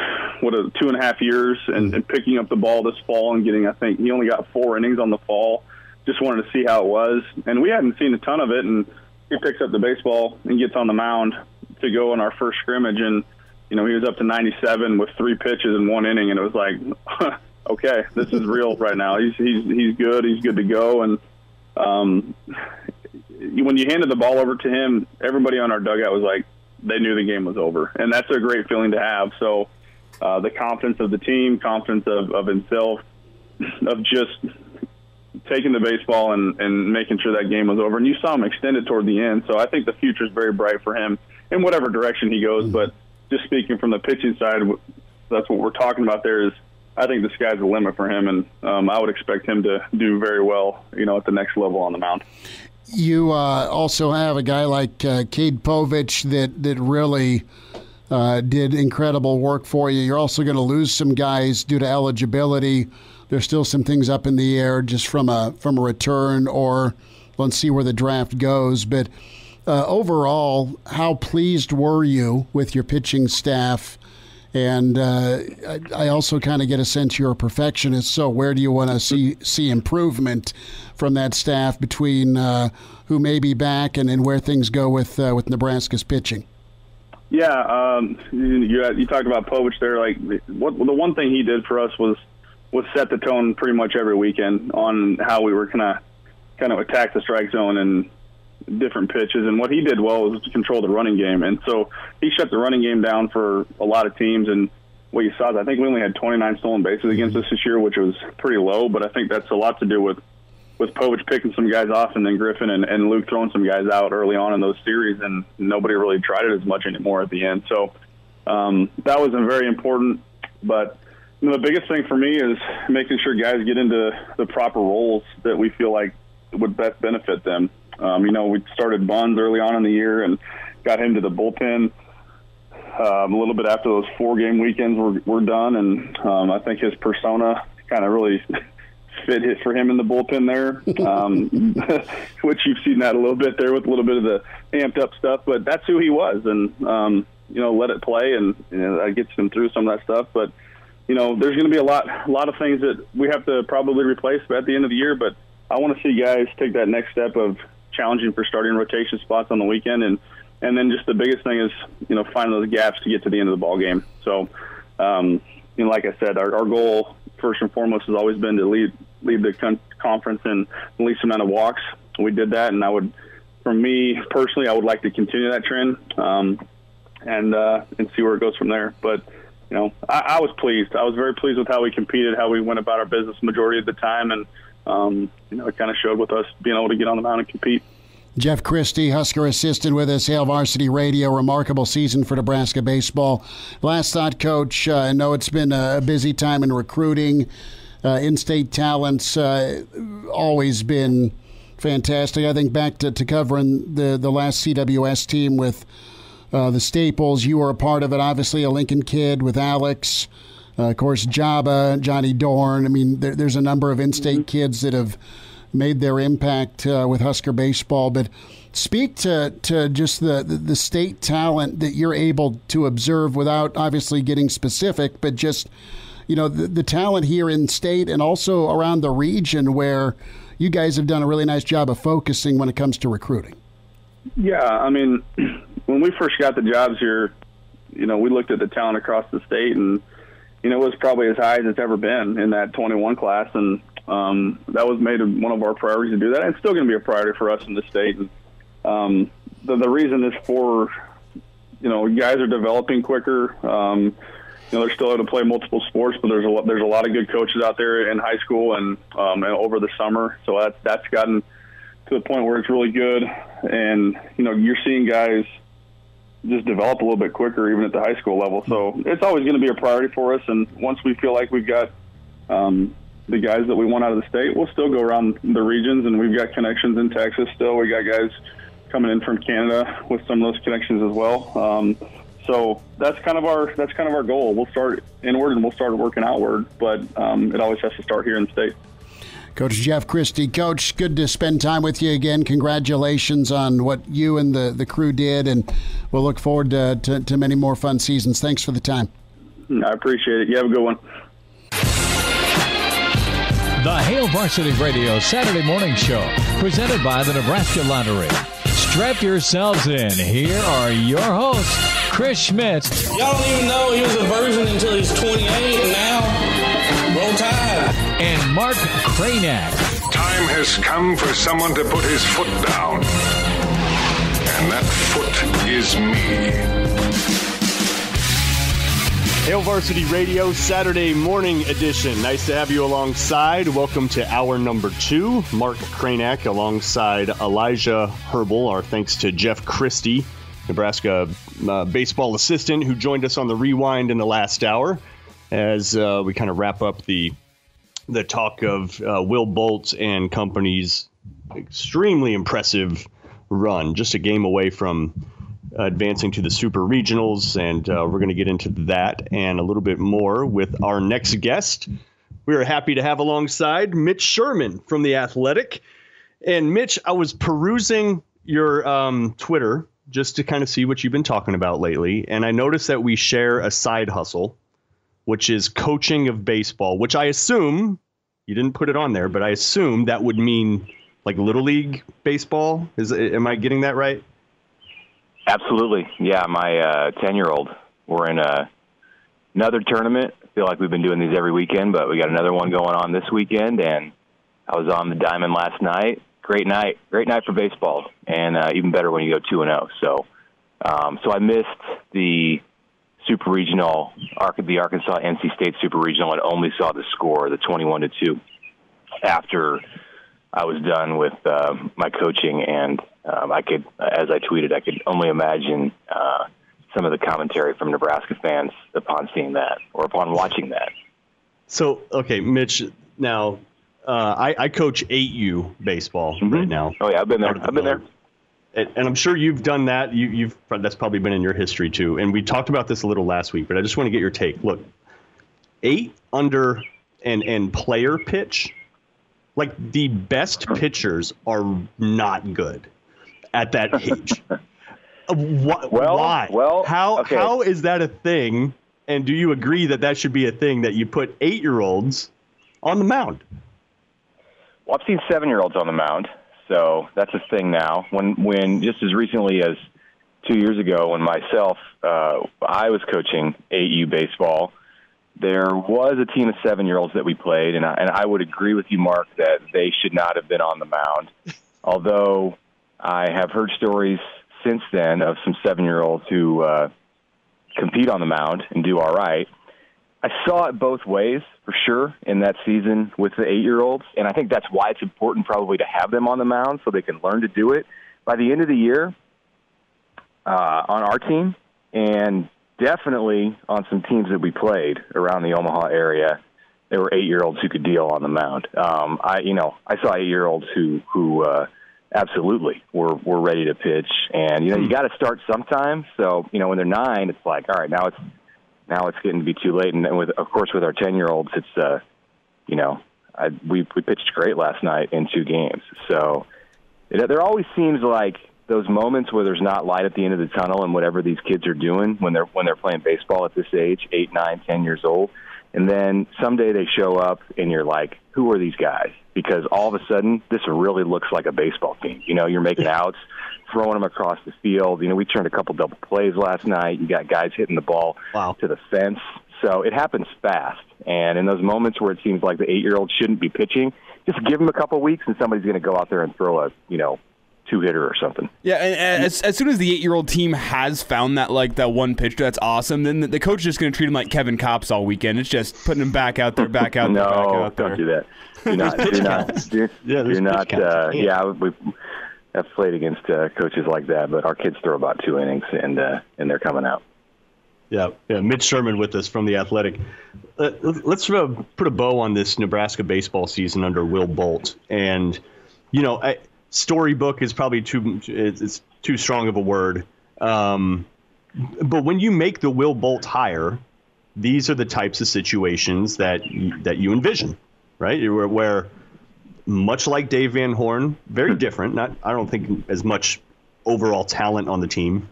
2.5 years and picking up the ball this fall and getting, I think he only got 4 innings on the fall. Just wanted to see how it was. And we hadn't seen a ton of it, and he picks up the baseball and gets on the mound to go in our first scrimmage, and he was up to 97 with 3 pitches in 1 inning, and it was like, okay, this is real right now. He's good. He's good to go. And when you handed the ball over to him, everybody on our dugout was like, they knew the game was over, and that's a great feeling to have. So the confidence of the team, confidence of himself, of just taking the baseball and making sure that game was over. And you saw him extend it toward the end. So I think the future is very bright for him in whatever direction he goes. But just speaking from the pitching side, that's what we're talking about there, is I think the sky's the limit for him, and I would expect him to do very well, at the next level on the mound. You also have a guy like Cade Povich that really did incredible work for you. You're also going to lose some guys due to eligibility. There's still some things up in the air just from a return, or let's see where the draft goes. But overall, how pleased were you with your pitching staff And I also kind of get a sense you're a perfectionist. So where do you want to see improvement from that staff between who may be back and where things go with Nebraska's pitching? Yeah, you talked about Povich there. Like the one thing he did for us was set the tone pretty much every weekend on how we were kind of attack the strike zone and different pitches. And what he did well was to control the running game. And so he shut the running game down for a lot of teams. And what you saw is I think we only had 29 stolen bases against us this year, which was pretty low. But I think that's a lot to do with Povich picking some guys off and then Griffin and Luke throwing some guys out early on in those series. And nobody really tried it as much anymore at the end. So that was very important. But the biggest thing for me is making sure guys get into the proper roles that we feel like would best benefit them. We started Buns early on in the year and got him to the bullpen a little bit after those 4-game weekends were done. And I think his persona kind of really fit it for him in the bullpen there, which you've seen that a little bit there with a little bit of the amped up stuff. But that's who he was. And, let it play, and that gets him through some of that stuff. But, there's going to be a lot of things that we have to probably replace at the end of the year. But I want to see guys take that next step of challenging for starting rotation spots on the weekend, and then just the biggest thing is finding those gaps to get to the end of the ball game. So like I said, our goal first and foremost has always been to lead the conference in the least amount of walks. We did that, and for me personally, I would like to continue that trend and see where it goes from there. But I was pleased. I was very pleased with how we competed, how we went about our business majority of the time, and it kind of showed with us being able to get on the mound and compete. Jeff Christy, Husker assistant with us, Hail Varsity Radio. Remarkable season for Nebraska baseball. Last thought, Coach. I know it's been a busy time in recruiting. In-state talents always been fantastic. I think back to covering the last CWS team with the Staples. You were a part of it, obviously, a Lincoln kid with Alex. Of course, Jabba, Johnny Dorn. I mean, there's a number of in-state kids that have made their impact with Husker baseball. But speak to just the state talent that you're able to observe without obviously getting specific, but just, the talent here in state and also around the region where you guys have done a really nice job of focusing when it comes to recruiting. Yeah, I mean, when we first got the jobs here, we looked at the talent across the state, and it was probably as high as it's ever been in that 21 class, and that was made one of our priorities to do that. And it's still going to be a priority for us in the state. And the reason is for, guys are developing quicker. They're still able to play multiple sports, but there's a lot of good coaches out there in high school and over the summer. So that's gotten to the point where it's really good. And, you're seeing guys just develop a little bit quicker even at the high school level. So it's always going to be a priority for us. And once we feel like we've got the guys that we want out of the state, we'll still go around the regions, and we've got connections in Texas still. We got guys coming in from Canada with some of those connections as well. So that's kind of our goal. We'll start inward and we'll start working outward, but it always has to start here in the state. Coach Jeff Christy. Coach, good to spend time with you again. Congratulations on what you and the crew did, and we'll look forward to many more fun seasons. Thanks for the time. I appreciate it. You have a good one. The Hail Varsity Radio Saturday Morning Show, presented by the Nebraska Lottery. Strap yourselves in. Here are your hosts, Chris Schmidt. Y'all don't even know he was a virgin until he's 28, and now, roll tide. And Mark Kraynak. Time has come for someone to put his foot down. And that foot is me. Hail Varsity Radio Saturday morning edition. Nice to have you alongside. Welcome to hour number 2. Mark Kraynak alongside Elijah Herbel. Our thanks to Jeff Christy, Nebraska baseball assistant, who joined us on the rewind in the last hour as we kind of wrap up the talk of Will Bolt and company's extremely impressive run. Just a game away from advancing to the Super Regionals, and we're going to get into that and a little bit more with our next guest. We are happy to have alongside Mitch Sherman from The Athletic. And Mitch, I was perusing your Twitter just to kind of see what you've been talking about lately. And I noticed that we share a side hustle, which is coaching of baseball, which I assume you didn't put it on there, but I assume that would mean like Little League baseball. Am I getting that right? Absolutely. Yeah. My 10-year-old, we're in another tournament. I feel like we've been doing these every weekend, but we got another one going on this weekend. And I was on the diamond last night. Great night for baseball, and even better when you go 2-0. So I missed the Super Regional, the Arkansas NC State Super Regional, and only saw the score, the 21-2, after I was done with my coaching. And I could, as I tweeted, I could only imagine some of the commentary from Nebraska fans upon seeing that or upon watching that. So, okay, Mitch, now I coach 8U baseball right now. Oh, yeah, I've been there. And I'm sure you've done that. That's probably been in your history too. And we talked about this a little last week, but I just want to get your take. Look, 8 under and player pitch, like the best pitchers are not good at that age. Why? Well, how is that a thing? And do you agree that should be a thing that you put 8-year-olds on the mound? Well, I've seen 7-year-olds on the mound. So that's a thing now. When just as recently as 2 years ago, when I was coaching 8U baseball, there was a team of 7-year-olds that we played, and I would agree with you, Mark, that they should not have been on the mound. Although I have heard stories since then of some 7-year-olds who compete on the mound and do all right. I saw it both ways, for sure, in that season with the 8-year-olds, and I think that's why it's important probably to have them on the mound so they can learn to do it. By the end of the year, on our team, and definitely on some teams that we played around the Omaha area, there were 8-year-olds who could deal on the mound. I saw 8-year-olds who absolutely were ready to pitch, and you got to start sometime. So when they're 9, it's like, all right, now it's getting to be too late. And then with our 10-year-olds, it's we pitched great last night in 2 games. So there always seems like those moments where there's not light at the end of the tunnel and whatever these kids are doing when they're playing baseball at this age, 8, 9, 10 years old. And then someday they show up and you're like, who are these guys? Because all of a sudden this really looks like a baseball team. You're making outs, throwing them across the field. We turned a couple double plays last night. You got guys hitting the ball to the fence. So it happens fast. And in those moments where it seems like the 8-year-old shouldn't be pitching, just give them a couple weeks and somebody's going to go out there and throw a, 2-hitter or something. Yeah, and as soon as the 8-year-old team has found that one pitch that's awesome, then the coach is just going to treat him like Kevin Kopps all weekend. It's just putting him back out there, back out there, back out there. Don't do that. Do not. We have played against coaches like that, but our kids throw about 2 innings and they're coming out. Yeah. Mitch Sherman with us from The Athletic. Let's put a bow on this Nebraska baseball season under Will Bolt. And, storybook is probably too strong of a word. But when you make the Will Bolt hire, these are the types of situations that you envision, right? Where much like Dave Van Horn, very different. I don't think as much overall talent on the team,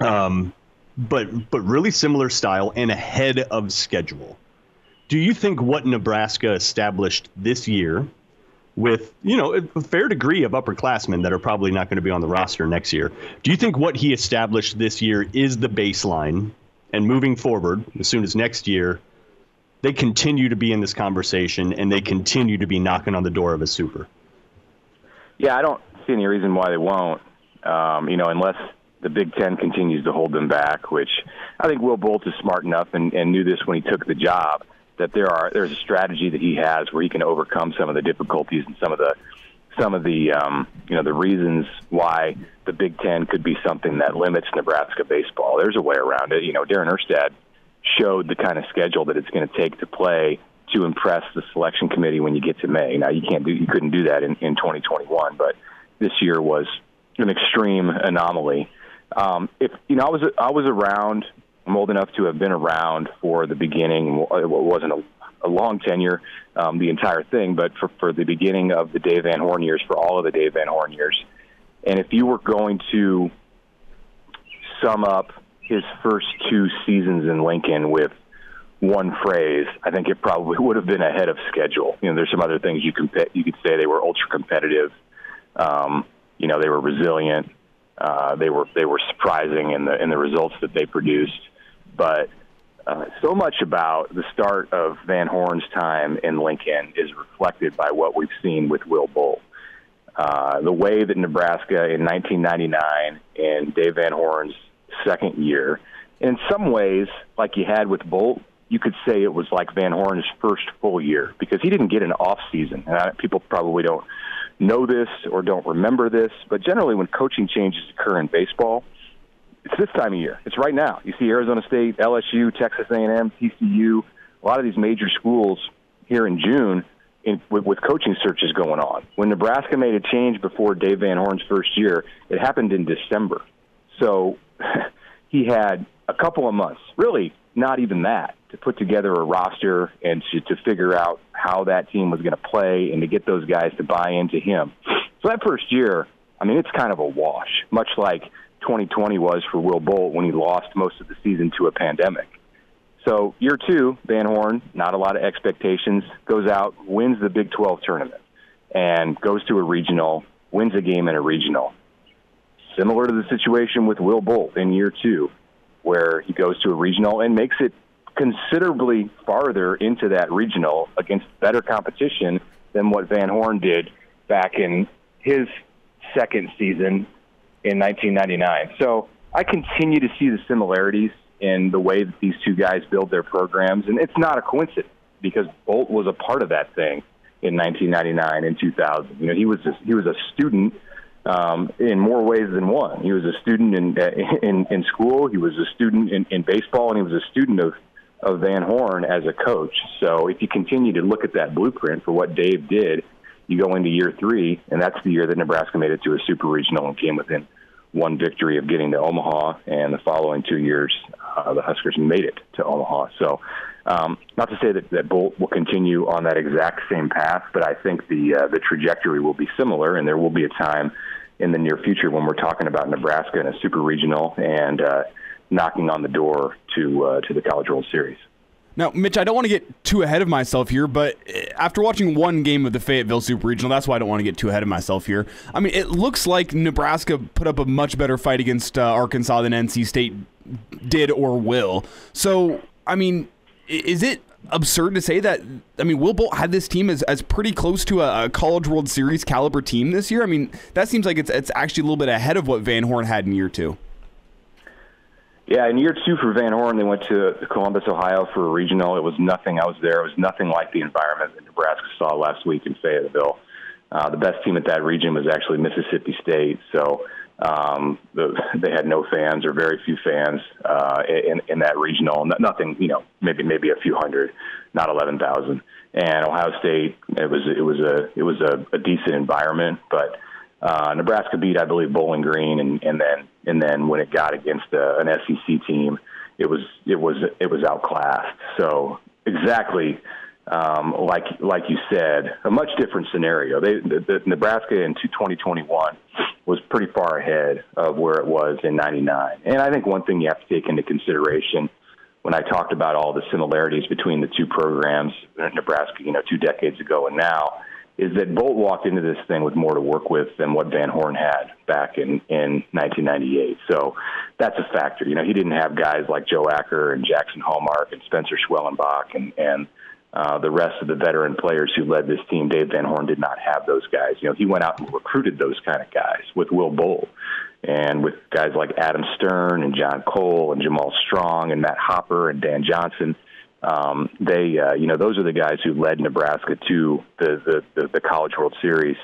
but really similar style and ahead of schedule. Do you think what Nebraska established this year, with a fair degree of upperclassmen that are probably not going to be on the roster next year, do you think what he established this year is the baseline, and moving forward, as soon as next year, they continue to be in this conversation and they continue to be knocking on the door of a super? Yeah, I don't see any reason why they won't, unless the Big Ten continues to hold them back, which I think Will Bolt is smart enough and knew this when he took the job, that there's a strategy that he has where he can overcome some of the difficulties and some of the reasons why the Big Ten could be something that limits Nebraska baseball. There's a way around it. Darren Hurrdat showed the kind of schedule that it's going to take to play to impress the selection committee when you get to May. Now you couldn't do that in 2021, but this year was an extreme anomaly. I was around. I'm old enough to have been around for the beginning. It wasn't a long tenure, the entire thing, but for the beginning of the Dave Van Horn years, for all of the Dave Van Horn years. And if you were going to sum up his first 2 seasons in Lincoln with one phrase, I think it probably would have been ahead of schedule. There's some other things you could say. They were ultra competitive. They were resilient. They were surprising in the results that they produced. But so much about the start of Van Horn's time in Lincoln is reflected by what we've seen with Will Bolt. The way that Nebraska in 1999 in Dave Van Horn's second year, in some ways, like you had with Bolt, you could say it was like Van Horn's first full year because he didn't get an off season. And people probably don't know this or don't remember this, but generally when coaching changes occur in baseball, it's this time of year. It's right now. You see Arizona State, LSU, Texas A&M, TCU, a lot of these major schools here in June with coaching searches going on. When Nebraska made a change before Dave Van Horn's first year, it happened in December. So he had a couple of months, really not even that, to put together a roster and to figure out how that team was going to play and to get those guys to buy into him. So that first year, it's kind of a wash, much like 2020 was for Will Bolt when he lost most of the season to a pandemic. So year 2, Van Horn, not a lot of expectations, goes out, wins the Big 12 tournament, and goes to a regional, wins a game in a regional. Similar to the situation with Will Bolt in year 2, where he goes to a regional and makes it considerably farther into that regional against better competition than what Van Horn did back in his second season in 1999. So I continue to see the similarities in the way that these two guys build their programs, and it's not a coincidence because Bolt was a part of that thing in 1999 and 2000. He was a student in more ways than one. He was a student in school. He was a student in baseball, and he was a student of Van Horn as a coach. So if you continue to look at that blueprint for what Dave did, you go into year 3, and that's the year that Nebraska made it to a super regional and came within one victory of getting to Omaha, and the following 2 years, the Huskers made it to Omaha. So not to say that Bolt will continue on that exact same path, but I think the trajectory will be similar, and there will be a time in the near future when we're talking about Nebraska in a super regional and knocking on the door to the College World Series. Now, Mitch, I don't want to get too ahead of myself here, but after watching one game of the Fayetteville Super Regional, that's why I don't want to get too ahead of myself here. It looks like Nebraska put up a much better fight against Arkansas than NC State did or will. So, is it absurd to say that, Will Bolt had this team as pretty close to a College World Series caliber team this year? That seems like it's actually a little bit ahead of what Van Horn had in year 2. Yeah, in year 2 for Van Horn, they went to Columbus, Ohio for a regional. It was nothing. I was there. It was nothing like the environment that Nebraska saw last week in Fayetteville. The best team at that region was actually Mississippi State. So they had no fans or very few fans in that regional. Nothing, maybe a few hundred, not 11,000. And Ohio State, it was a decent environment, but Nebraska beat, I believe, Bowling Green, and then when it got against an SEC team, it was outclassed. So exactly like you said, a much different scenario. The Nebraska in 2021 was pretty far ahead of where it was in '99, and I think one thing you have to take into consideration when I talked about all the similarities between the two programs, Nebraska, 2 decades ago and now, is that Bolt walked into this thing with more to work with than what Van Horn had back in 1998. So that's a factor. He didn't have guys like Joe Acker and Jackson Hallmark and Spencer Schwellenbach and the rest of the veteran players who led this team. Dave Van Horn did not have those guys. He went out and recruited those kind of guys with Will Bolt and with guys like Adam Stern and John Cole and Jamal Strong and Matt Hopper and Dan Johnson. Those are the guys who led Nebraska to the College World Series,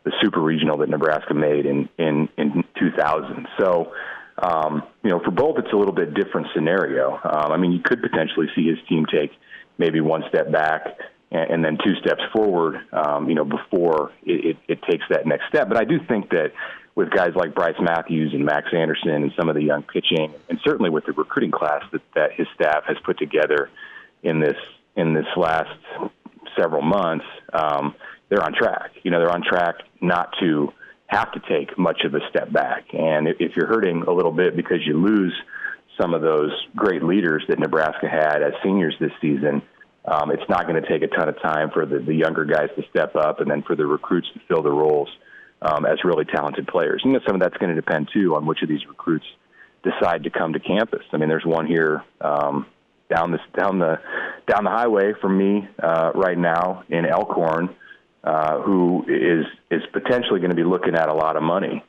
the Super Regional that Nebraska made in 2000. So, for both, it's a little bit different scenario. You could potentially see his team take maybe one step back and then 2 steps forward, before it takes that next step. But I do think that with guys like Bryce Matthews and Max Anderson and some of the young pitching, and certainly with the recruiting class that his staff has put together in this last several months, they're on track. They're on track not to have to take much of a step back. And if you're hurting a little bit because you lose some of those great leaders that Nebraska had as seniors this season, it's not going to take a ton of time for the younger guys to step up and then for the recruits to fill the roles as really talented players. And some of that's going to depend, too, on which of these recruits decide to come to campus. I mean, there's one here down the highway from me right now in Elkhorn who is potentially going to be looking at a lot of money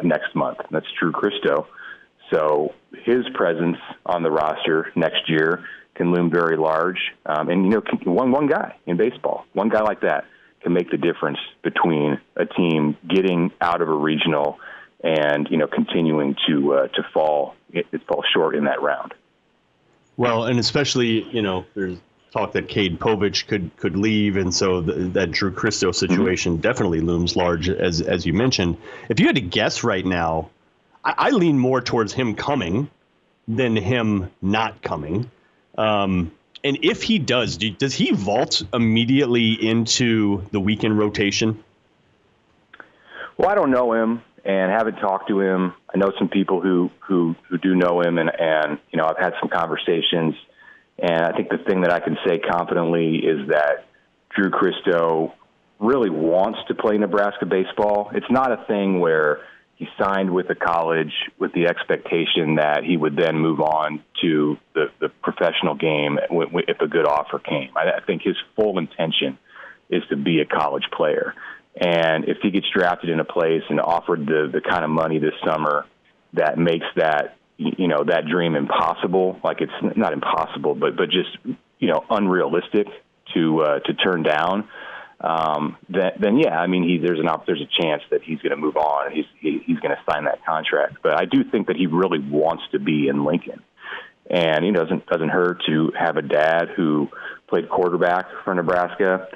next month. And that's Drew Christo. So his presence on the roster next year can loom very large. And, one guy in baseball, one guy like that can make the difference between a team getting out of a regional and, continuing to fall short in that round. Well, and especially, there's talk that Cade Povich could leave, and so that Drew Christo situation definitely looms large, as you mentioned. If you had to guess right now, I lean more towards him coming than him not coming. And if he does he vault immediately into the weekend rotation? Well, I don't know him and haven't talked to him. I know some people who do know him, and I've had some conversations. And I think the thing that I can say confidently is that Drew Christo really wants to play Nebraska baseball. It's not a thing where he signed with a college with the expectation that he would then move on to the professional game if a good offer came. I think his full intention is to be a college player. And if he gets drafted in a place and offered the kind of money this summer that makes that, that dream impossible, like it's not impossible, but just, unrealistic to turn down, then yeah, I mean, there's a chance that he's going to move on. He's going to sign that contract. But I do think that he really wants to be in Lincoln, and he doesn't hurt to have a dad who played quarterback for Nebraska.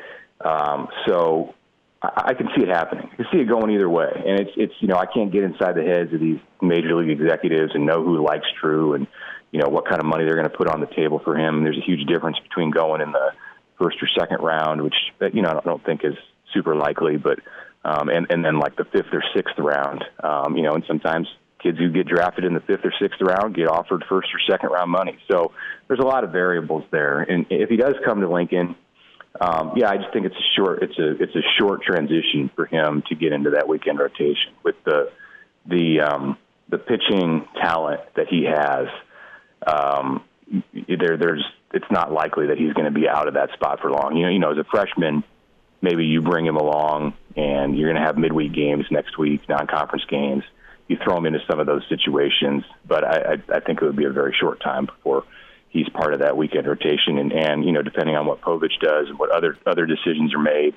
So I can see it happening. I can see it going either way. And it's I can't get inside the heads of these major league executives and know who likes Drew and what kind of money they're going to put on the table for him. And there's a huge difference between going in the first or second round, which I don't think is super likely, but and then like the fifth or sixth round, and sometimes kids who get drafted in the fifth or sixth round get offered first or second round money. So there's a lot of variables there. And if he does come to Lincoln, I just think it's a short transition for him to get into that weekend rotation with the pitching talent that he has. It's not likely that he's going to be out of that spot for long. As a freshman, maybe you bring him along and you're going to have midweek games next week, non-conference games. You throw him into some of those situations, but I think it would be a very short time before he's part of that weekend rotation. And depending on what Povich does and what other decisions are made,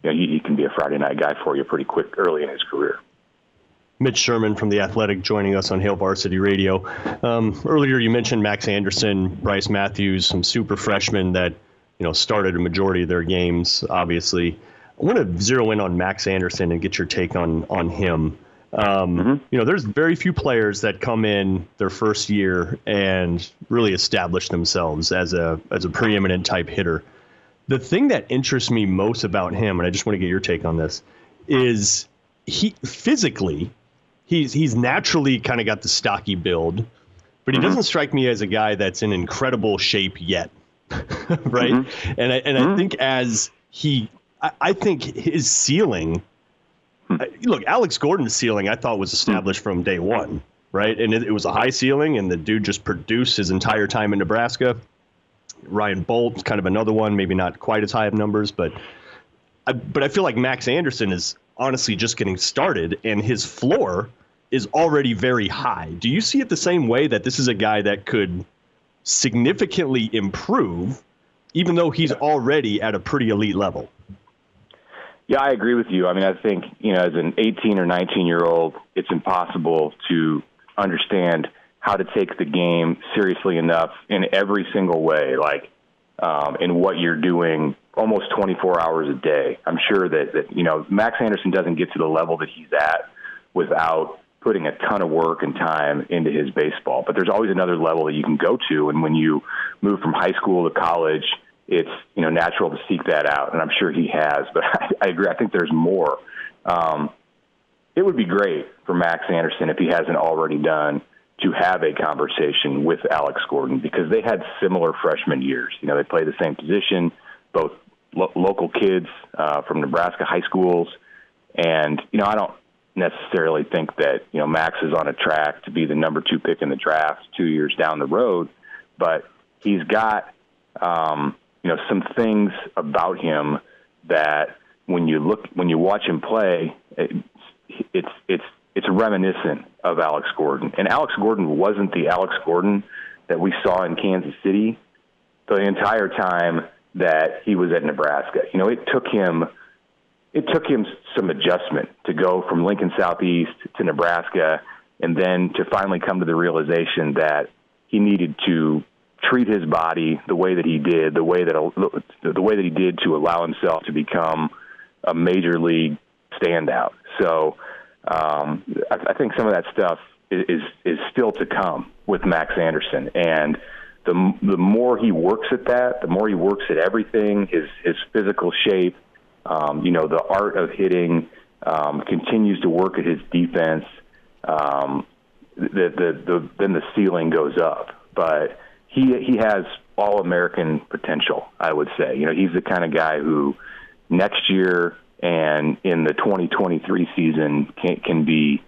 he can be a Friday night guy for you pretty quick early in his career. Mitch Sherman from The Athletic joining us on Hail Varsity Radio. Earlier you mentioned Max Anderson, Bryce Matthews, some super freshmen that started a majority of their games, obviously. I want to zero in on Max Anderson and get your take on him. There's very few players that come in their first year and really establish themselves as a preeminent type hitter. The thing that interests me most about him, and I just want to get your take on this, is he physically, he's naturally kind of got the stocky build, but he doesn't strike me as a guy that's in incredible shape yet, right? And I think I think his ceiling. Look, Alex Gordon's ceiling I thought was established from day one, right? And it was a high ceiling, and the dude just produced his entire time in Nebraska. Ryan Bolt's kind of another one, maybe not quite as high of numbers, but I feel like Max Anderson is honestly just getting started, and his floor is already very high. Do you see it the same way, that this is a guy that could significantly improve, even though he's already at a pretty elite level? Yeah, I agree with you. I mean, I think, as an 18 or 19-year-old, it's impossible to understand how to take the game seriously enough in every single way, like in what you're doing almost 24 hours a day. I'm sure that Max Anderson doesn't get to the level that he's at without putting a ton of work and time into his baseball. But there's always another level that you can go to, and when you move from high school to college, it's natural to seek that out, and I'm sure he has. But I agree. I think there's more it would be great for Max Anderson, if he hasn't already done, to have a conversation with Alex Gordon, because they had similar freshman years. You know, they played the same position, both local kids from Nebraska high schools. And, you know, I don't necessarily think that, you know, Max is on a track to be the number 2 pick in the draft 2 years down the road, but he's got, you know, some things about him that when you watch him play, it's reminiscent of Alex Gordon. And Alex Gordon wasn't the Alex Gordon that we saw in Kansas City the entire time that he was at Nebraska. You know, it took him some adjustment to go from Lincoln Southeast to Nebraska, and then to finally come to the realization that he needed to treat his body the way that he did, the way that he did to allow himself to become a major league standout. So I think some of that stuff is still to come with Max Anderson, and the more he works at that, the more he works at everything, his physical shape, you know, the art of hitting, continues to work at his defense, then the ceiling goes up. But he has All-American potential, I would say. You know, he's the kind of guy who next year and in the 2023 season can be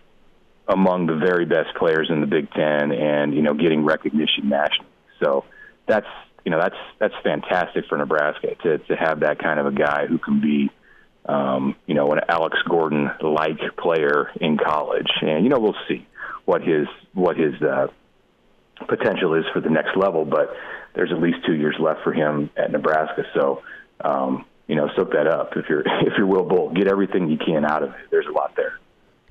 among the very best players in the Big Ten, and, you know, getting recognition nationally. So that's fantastic for Nebraska to have that kind of a guy who can be, you know, an Alex Gordon-like player in college. And, you know, we'll see what his potential is for the next level, but there's at least 2 years left for him at Nebraska. So, you know, soak that up if you're Will Bolt. Get everything you can out of it. There's a lot there.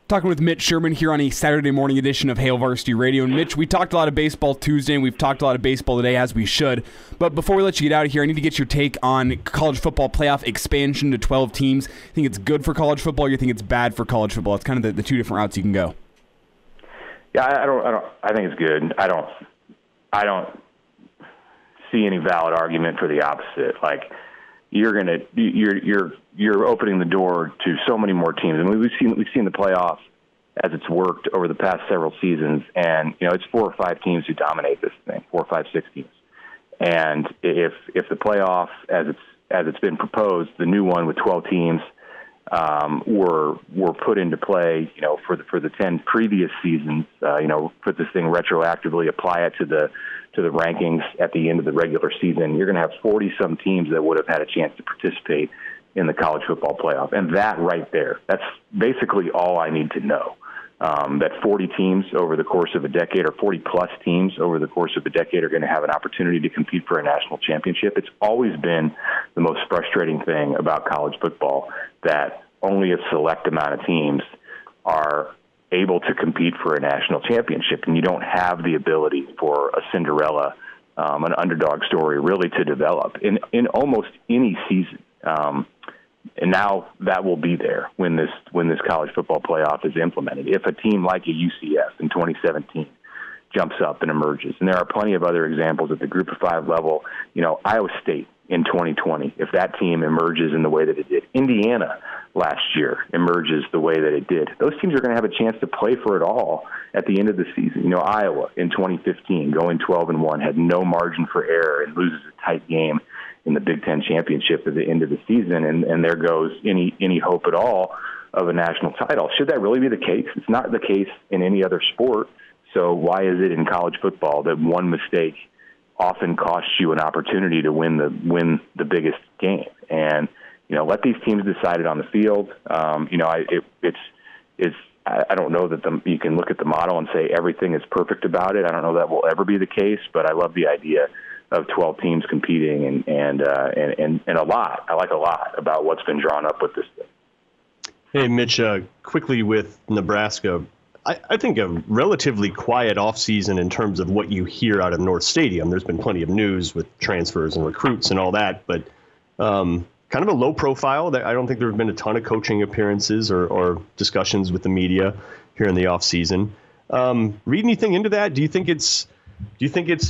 Talking with Mitch Sherman here on a Saturday morning edition of Hail Varsity Radio. And Mitch, we talked a lot of baseball Tuesday, and we've talked a lot of baseball today, as we should. But before we let you get out of here, I need to get your take on college football playoff expansion to 12 teams. You think it's good for college football, or you think it's bad for college football? It's kind of the two different routes you can go. Yeah, I think it's good. I don't see any valid argument for the opposite. Like, you're opening the door to so many more teams. I mean, we've seen the playoff as it's worked over the past several seasons, and, you know, it's 4 or 5 teams who dominate this thing, 4, 5, 6 teams. And if the playoff, as it's been proposed, the new one with 12 teams, were put into play, you know, for the 10 previous seasons, you know, put this thing retroactively, apply it to the rankings at the end of the regular season, you're going to have 40-some teams that would have had a chance to participate in the college football playoff. And that right there, that's basically all I need to know. That 40 teams over the course of a decade, or 40-plus teams over the course of a decade, are going to have an opportunity to compete for a national championship. It's always been the most frustrating thing about college football, that only a select amount of teams are able to compete for a national championship, and you don't have the ability for a Cinderella, an underdog story, really to develop in almost any season. And now that will be there when this college football playoff is implemented. If a team like a UCF in 2017 jumps up and emerges, and there are plenty of other examples at the Group of 5 level, you know, Iowa State in 2020, if that team emerges in the way that it did, Indiana last year emerges the way that it did, those teams are going to have a chance to play for it all at the end of the season. You know, Iowa in 2015, going 12-1, had no margin for error and loses a tight game in the Big Ten championship at the end of the season, and there goes any hope at all of a national title. Should that really be the case? It's not the case in any other sport. So why is it in college football that one mistake often costs you an opportunity to win the biggest game? And, you know, let these teams decide it on the field. You know, I don't know that you can look at the model and say everything is perfect about it. I don't know that will ever be the case, but I love the idea of 12 teams competing, and a lot. I like a lot about what's been drawn up with this thing. Hey, Mitch, quickly with Nebraska, I think a relatively quiet offseason in terms of what you hear out of North Stadium. There's been plenty of news with transfers and recruits and all that, but kind of a low profile. I don't think there have been a ton of coaching appearances or discussions with the media here in the offseason. Read anything into that? Do you think it's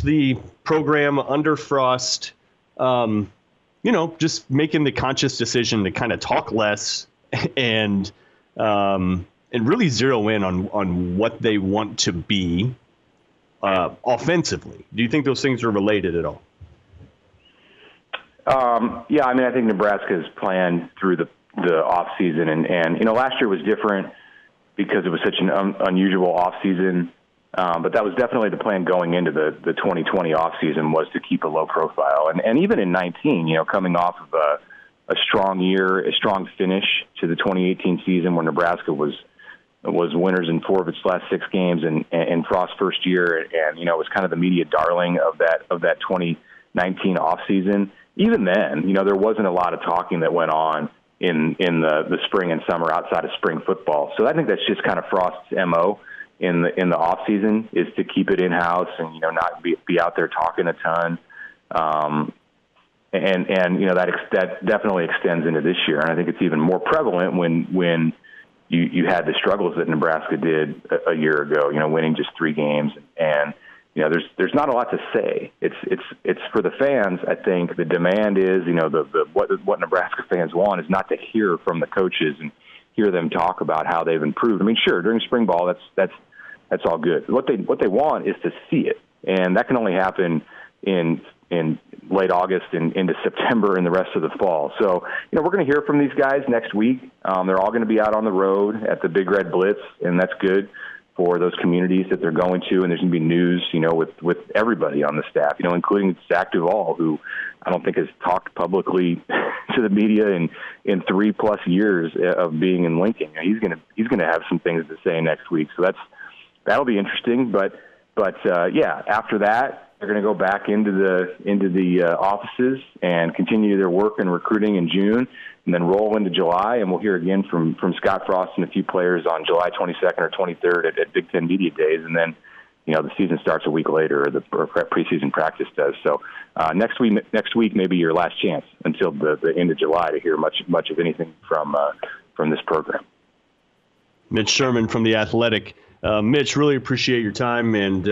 the program under Frost, you know, just making the conscious decision to kind of talk less and and really zero in on what they want to be offensively. Do you think those things are related at all? Yeah, I mean, I think Nebraska's plan through the offseason, and last year was different because it was such an unusual offseason. But that was definitely the plan going into the 2020 offseason, was to keep a low profile. And even in 19, coming off of a strong year, a strong finish to the 2018 season where Nebraska was winners in 4 of its last 6 games, and Frost's first year, and was kind of the media darling of that 2019 offseason. Even then, there wasn't a lot of talking that went on in the spring and summer outside of spring football. So I think that's just kind of Frost's MO in the off season, is to keep it in house and not be out there talking a ton. And that definitely extends into this year, and I think it's even more prevalent when you had the struggles that Nebraska did a year ago. Winning just 3 games, and there's not a lot to say. It's for the fans. I think the demand is what Nebraska fans want is not to hear from the coaches and hear them talk about how they've improved. I mean, sure, during spring ball, that's all good. What they want is to see it, and that can only happen in late August and into September and the rest of the fall. So, we're going to hear from these guys next week. They're all going to be out on the road at the Big Red Blitz, and that's good for those communities that they're going to. And there's going to be news, with everybody on the staff, including Zach Duvall, who I don't think has talked publicly to the media in 3+ years of being in Lincoln. He's going to have some things to say next week. So that'll be interesting. But yeah, after that, they're going to go back into the offices and continue their work in recruiting in June, and then roll into July. And we'll hear again from Scott Frost and a few players on July 22nd or 23rd at Big Ten Media Days. And then, the season starts a week later, or the preseason practice does. So next week may be your last chance until the end of July to hear much of anything from this program. Mitch Sherman from The Athletic. Mitch, really appreciate your time, and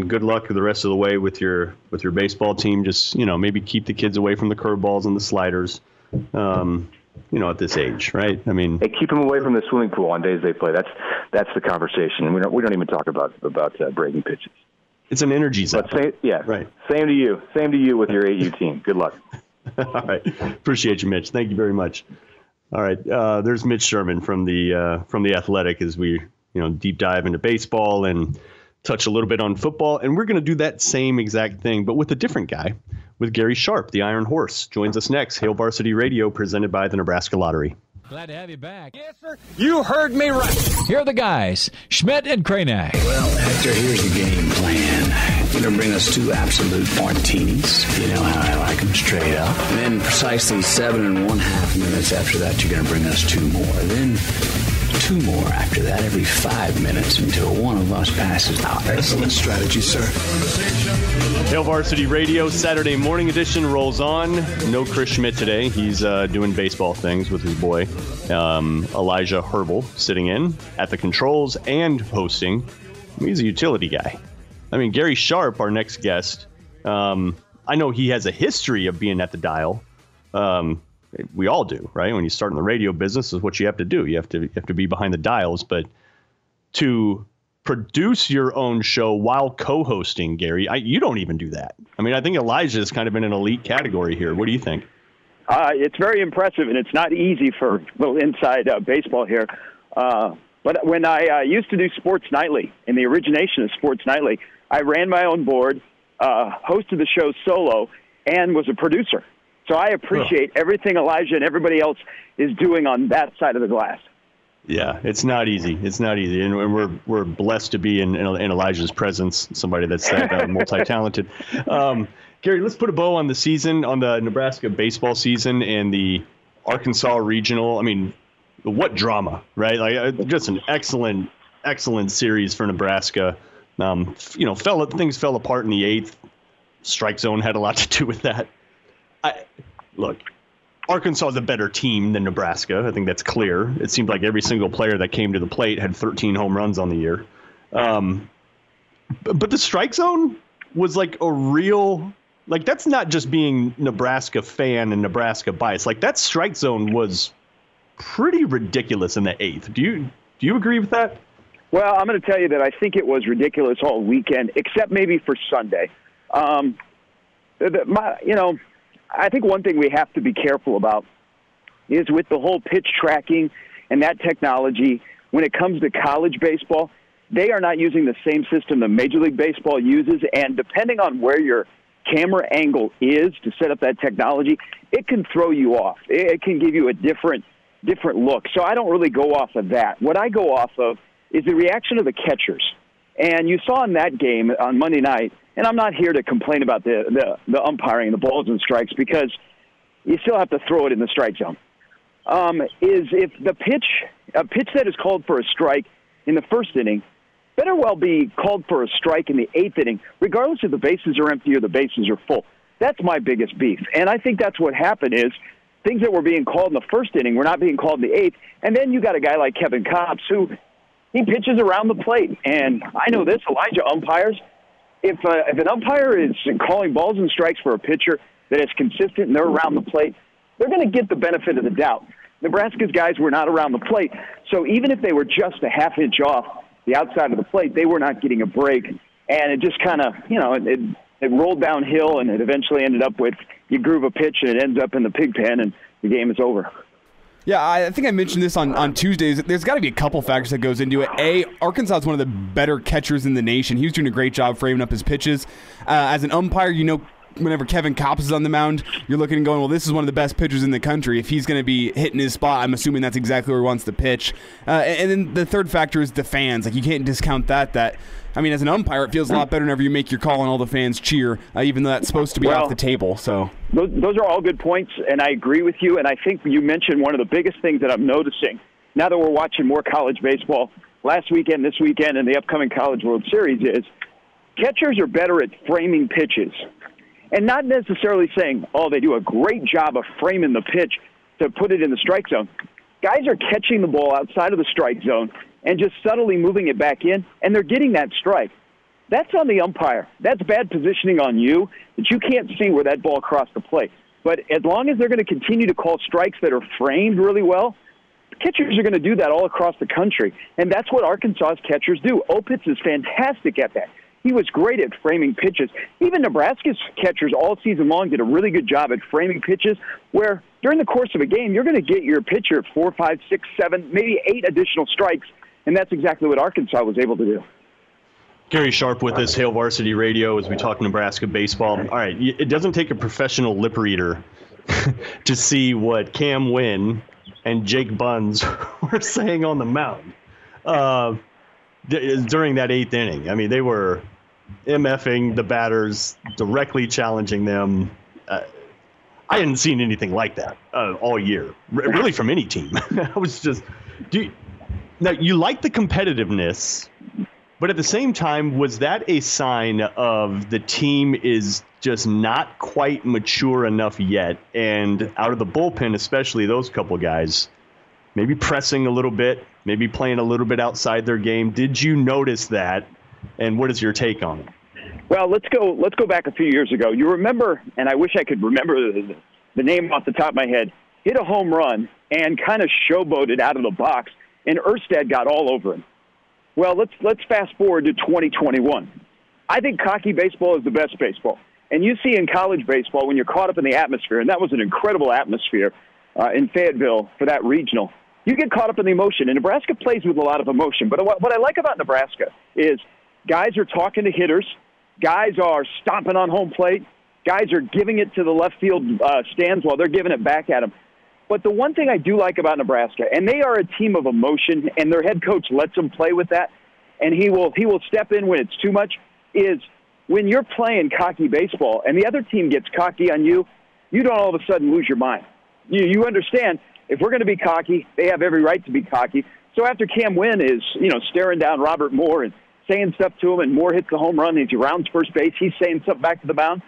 good luck the rest of the way with your baseball team. Just maybe keep the kids away from the curveballs and the sliders. At this age, right? I mean, hey, keep them away from the swimming pool on days they play. That's the conversation, and we don't even talk about breaking pitches. It's an energy zone. Right. Same to you with your AU team. Good luck. All right, appreciate you, Mitch. Thank you very much. All right, there's Mitch Sherman from the Athletic as we deep dive into baseball and touch a little bit on football. And we're going to do that same exact thing, but with a different guy, with Gary Sharp, the Iron Horse. Joins us next. Hail Varsity Radio, presented by the Nebraska Lottery. Glad to have you back. Yes, sir. You heard me right. Here are the guys, Schmidt and Kraynak. Well, Hector, here's the game plan. You're going to bring us 2 absolute martinis. You know how I like them, straight up. And then precisely 7½ minutes after that, you're going to bring us 2 more. Then 2 more after that every 5 minutes until one of us passes out. Excellent strategy, sir. Hail Varsity Radio, Saturday morning edition rolls on. No Chris Schmidt today. He's doing baseball things with his boy, Elijah Herbel, sitting in at the controls and hosting. He's a utility guy. I mean, Gary Sharp, our next guest, I know he has a history of being at the dial. We all do, right? When you start in the radio business, is what you have to do. You have to be behind the dials. But to produce your own show while co-hosting, Gary, you don't even do that. I mean, I think Elijah is kind of in an elite category here. What do you think? It's very impressive, and it's not easy for a little inside baseball here. But when I used to do Sports Nightly, in the origination of Sports Nightly, I ran my own board, hosted the show solo, and was a producer. So I appreciate everything Elijah and everybody else is doing on that side of the glass. Yeah, it's not easy. It's not easy, and we're blessed to be in Elijah's presence, somebody that's that multi-talented. Gary, let's put a bow on the season, on the Nebraska baseball season and the Arkansas Regional. I mean, what drama, right? Like, just an excellent series for Nebraska. Things fell apart in the 8th. Strike zone had a lot to do with that. Look, Arkansas is a better team than Nebraska. I think that's clear. It seemed like every single player that came to the plate had 13 home runs on the year. But the strike zone was like a real, like, that's not just being Nebraska fan and Nebraska bias. Like, that strike zone was pretty ridiculous in the 8th. Do you agree with that? Well, I'm going to tell you that I think it was ridiculous all weekend, except maybe for Sunday. I think one thing we have to be careful about is with the whole pitch tracking and that technology, when it comes to college baseball, they are not using the same system that Major League Baseball uses, and depending on where your camera angle is to set up that technology, it can throw you off. It can give you a different look. So I don't really go off of that. What I go off of is the reaction of the catchers. And you saw in that game on Monday night, and I'm not here to complain about the umpiring, the balls and strikes, because you still have to throw it in the strike zone, is if a pitch that is called for a strike in the first inning better well be called for a strike in the 8th inning, regardless if the bases are empty or the bases are full. That's my biggest beef. And I think that's what happened is things that were being called in the first inning were not being called in the 8th. And then you got a guy like Kevin Kopps who he pitches around the plate. And I know this, Elijah umpires, if an umpire is calling balls and strikes for a pitcher that is consistent and they're around the plate, they're going to get the benefit of the doubt. Nebraska's guys were not around the plate. So even if they were just a half inch off the outside of the plate, they were not getting a break. And it just kind of, it rolled downhill, and it eventually ended up with you groove a pitch, and it ends up in the pig pen, and the game is over. Yeah, I think I mentioned this on Tuesdays. There's got to be a couple factors that goes into it. A, Arkansas is one of the better catchers in the nation. He was doing a great job framing up his pitches. As an umpire, whenever Kevin Kopps is on the mound, you're looking and going, well, this is one of the best pitchers in the country. If he's going to be hitting his spot, I'm assuming that's exactly where he wants to pitch. And then the third factor is the fans. Like, you can't discount that. As an umpire, it feels a lot better whenever you make your call and all the fans cheer, even though that's supposed to be off the table. So those are all good points, and I agree with you. And I think you mentioned one of the biggest things that I'm noticing now that we're watching more college baseball last weekend, this weekend, and the upcoming College World Series is catchers are better at framing pitches. And not necessarily saying, they do a great job of framing the pitch to put it in the strike zone. Guys are catching the ball outside of the strike zone and just subtly moving it back in, and they're getting that strike. That's on the umpire. That's bad positioning on you, that you can't see where that ball crossed the plate. But as long as they're going to continue to call strikes that are framed really well, catchers are going to do that all across the country. And that's what Arkansas's catchers do. Opitz is fantastic at that. He was great at framing pitches. Even Nebraska's catchers all season long did a really good job at framing pitches where during the course of a game, you're going to get your pitcher 4, 5, 6, 7, maybe 8 additional strikes, and that's exactly what Arkansas was able to do. Gary Sharp with us, Hail Varsity Radio, as we talk Nebraska baseball. All right, it doesn't take a professional lip reader to see what Cam Wynn and Jake Buns were saying on the mound during that 8th inning. I mean, they were MFing the batters, directly challenging them. I hadn't seen anything like that all year, really from any team. I was just now, you like the competitiveness, but at the same time, was that a sign of the team is just not quite mature enough yet? And out of the bullpen, especially those couple guys, maybe pressing a little bit, maybe playing a little bit outside their game. Did you notice that? And what is your take on it? Well, let's go back a few years ago. You remember, and I wish I could remember the name off the top of my head, hit a home run and kind of showboated out of the box, and Hurrdat got all over him. Well, let's fast forward to 2021. I think cocky baseball is the best baseball. And you see in college baseball when you're caught up in the atmosphere, and that was an incredible atmosphere in Fayetteville for that regional, you get caught up in the emotion. And Nebraska plays with a lot of emotion. But what I like about Nebraska is guys are talking to hitters, guys are stomping on home plate, guys are giving it to the left field stands while they're giving it back at them. But the one thing I do like about Nebraska, and they are a team of emotion, and their head coach lets them play with that, and he will step in when it's too much, is when you're playing cocky baseball and the other team gets cocky on you, you don't all of a sudden lose your mind. You understand, if we're going to be cocky, they have every right to be cocky. So after Cam Wynn is, staring down Robert Moore and saying stuff to him, and Moore hits the home run, and he rounds first base, he's saying something back to the mound,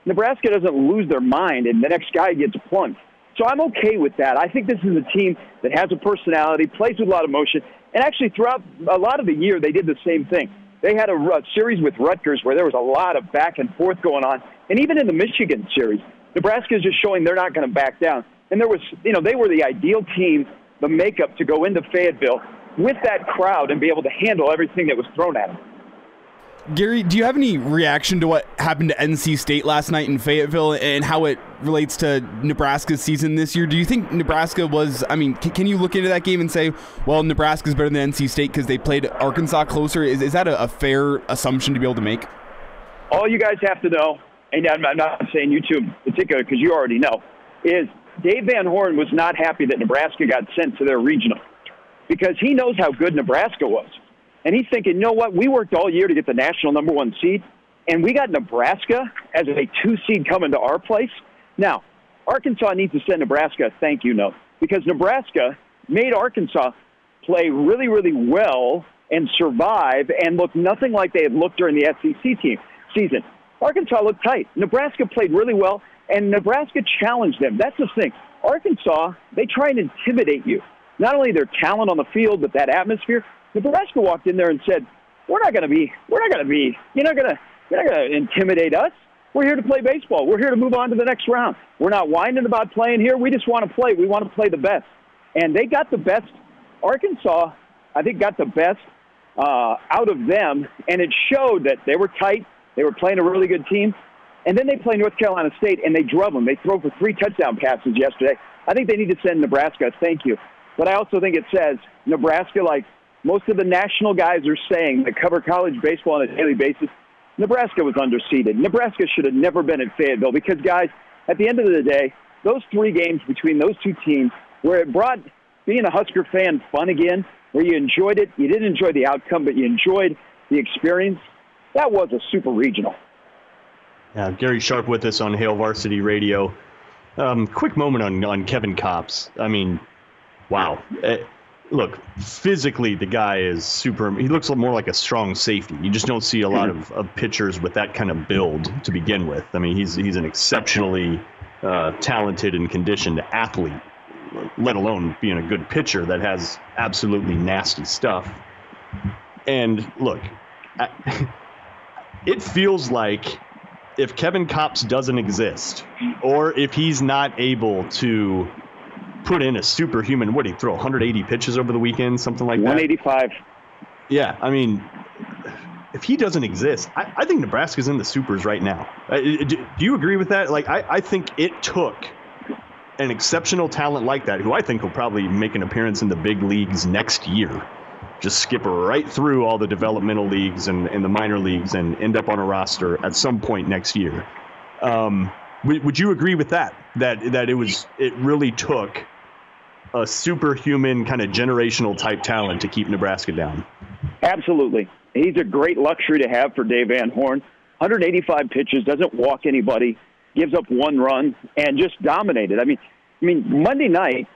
Nebraska doesn't lose their mind, and the next guy gets plunked. So I'm okay with that. I think this is a team that has a personality, plays with a lot of emotion, and actually throughout a lot of the year they did the same thing. They had a series with Rutgers where there was a lot of back and forth going on, and even in the Michigan series, Nebraska is just showing they're not going to back down. And there was, they were the ideal team the makeup to go into Fayetteville with that crowd and be able to handle everything that was thrown at them. Gary, do you have any reaction to what happened to NC State last night in Fayetteville and how it relates to Nebraska's season this year? Do you think Nebraska was, can you look into that game and say, well, Nebraska's better than NC State because they played Arkansas closer? Is that a fair assumption to be able to make? All you guys have to know, and I'm not saying you two in particular because you already know, is Dave Van Horn was not happy that Nebraska got sent to their regional because he knows how good Nebraska was. And he's thinking, you know what, we worked all year to get the national number 1 seed, and we got Nebraska as a 2 seed coming to our place. Now, Arkansas needs to send Nebraska a thank you note because Nebraska made Arkansas play really, really well and survive and look nothing like they had looked during the SEC season. Arkansas looked tight. Nebraska played really well, and Nebraska challenged them. That's the thing. Arkansas, they try and intimidate you. Not only their talent on the field, but that atmosphere. Nebraska walked in there and said, you're not going to intimidate us. We're here to play baseball. We're here to move on to the next round. We're not whining about playing here. We just want to play. We want to play the best. And they got the best. Arkansas, I think, got the best out of them, and it showed that they were tight. They were playing a really good team. And then they play North Carolina State, and they drove them. They throw for 3 touchdown passes yesterday. I think they need to send Nebraska a thank you. But I also think it says Nebraska, like most of the national guys are saying that cover college baseball on a daily basis, Nebraska was underseeded. Nebraska should have never been at Fayetteville because, guys, at the end of the day, those 3 games between those 2 teams where it brought being a Husker fan fun again, where you enjoyed it, you didn't enjoy the outcome, but you enjoyed the experience, that was a super regional. Yeah, Gary Sharp with us on Hail Varsity Radio. Quick moment on Kevin Kopps. Wow. Look, physically the guy is super. He looks more like a strong safety. You just don't see a lot of pitchers with that kind of build to begin with. He's an exceptionally talented and conditioned athlete, let alone being a good pitcher that has absolutely nasty stuff. And look, it feels like if Kevin Kopps doesn't exist, or if he's not able to put in a superhuman, what did he throw, 180 pitches over the weekend, something like 185. That? Yeah, if he doesn't exist, I think Nebraska's in the supers right now. Do you agree with that? I think it took an exceptional talent like that, who I think will probably make an appearance in the big leagues next year, just skip right through all the developmental leagues and the minor leagues and end up on a roster at some point next year. Would you agree with that? That it really took a superhuman kind of generational type talent to keep Nebraska down? Absolutely. He's a great luxury to have for Dave Van Horn. 185 pitches, doesn't walk anybody, gives up 1 run, and just dominated. Monday night,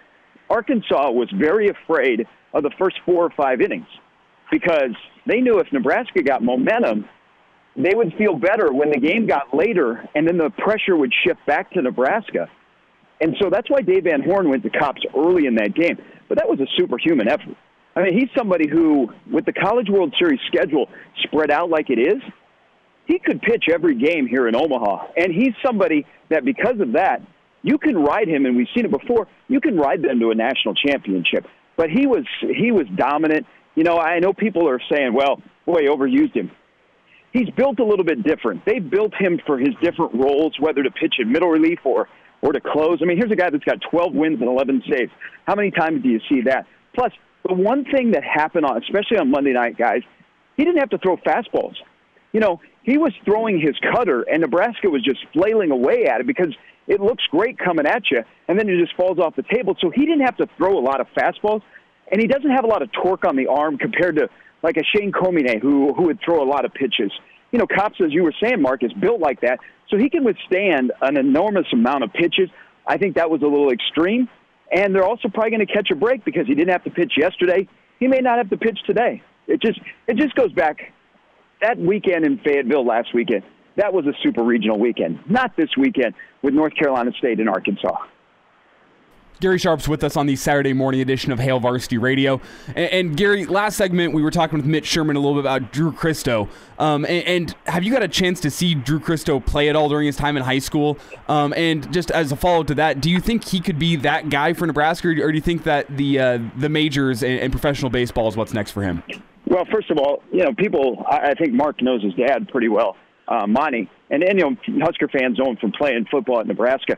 Arkansas was very afraid of the first 4 or 5 innings because they knew if Nebraska got momentum, they would feel better when the game got later, and then the pressure would shift back to Nebraska. And so that's why Dave Van Horn went to Kopps early in that game. But that was a superhuman effort. He's somebody who, with the College World Series schedule spread out like it is, he could pitch every game here in Omaha. And he's somebody that, because of that, you can ride him, and we've seen it before, you can ride them to a national championship. But he was dominant. I know people are saying, well, boy, overused him. He's built a little bit different. They built him for his different roles, whether to pitch in middle relief or to close. Here's a guy that's got 12 wins and 11 saves. How many times do you see that? Plus, the one thing that happened, especially on Monday night, guys, he didn't have to throw fastballs. He was throwing his cutter, and Nebraska was just flailing away at it because it looks great coming at you, and then it just falls off the table. So he didn't have to throw a lot of fastballs, and he doesn't have a lot of torque on the arm compared to like a Shane Comine who would throw a lot of pitches. Kopps, as you were saying, Mark, is built like that, so he can withstand an enormous amount of pitches. I think that was a little extreme, and they're also probably going to catch a break because he didn't have to pitch yesterday. He may not have to pitch today. It just goes back. That weekend in Fayetteville last weekend, that was a super regional weekend. Not this weekend with North Carolina State and Arkansas. Gary Sharp's with us on the Saturday morning edition of Hail Varsity Radio. And Gary, last segment we were talking with Mitch Sherman a little bit about Drew Christo. And have you got a chance to see Drew Christo play at all during his time in high school? And just as a follow-up to that, do you think he could be that guy for Nebraska, or do you think that the majors and professional baseball is what's next for him? Well, first of all, I think Mark knows his dad pretty well, Monty. And Husker fans know him from playing football at Nebraska.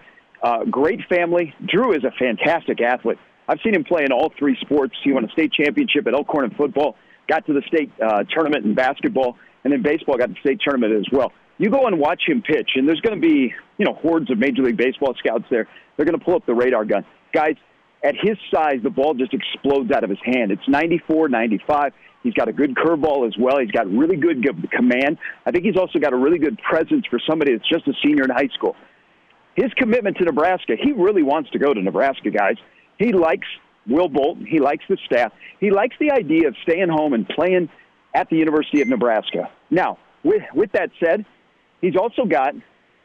Great family. Drew is a fantastic athlete. I've seen him play in all three sports. He won a state championship at Elkhorn in football, got to the state tournament in basketball, and in baseball got to the state tournament as well. You go and watch him pitch, and there's going to be, hordes of Major League Baseball scouts there. They're going to pull up the radar gun. Guys, at his size, the ball just explodes out of his hand. It's 94, 95. He's got a good curveball as well. He's got really good command. I think he's also got a really good presence for somebody that's just a senior in high school. His commitment to Nebraska, he really wants to go to Nebraska, guys. He likes Will Bolton. He likes the staff. He likes the idea of staying home and playing at the University of Nebraska. Now, with that said, he's also got,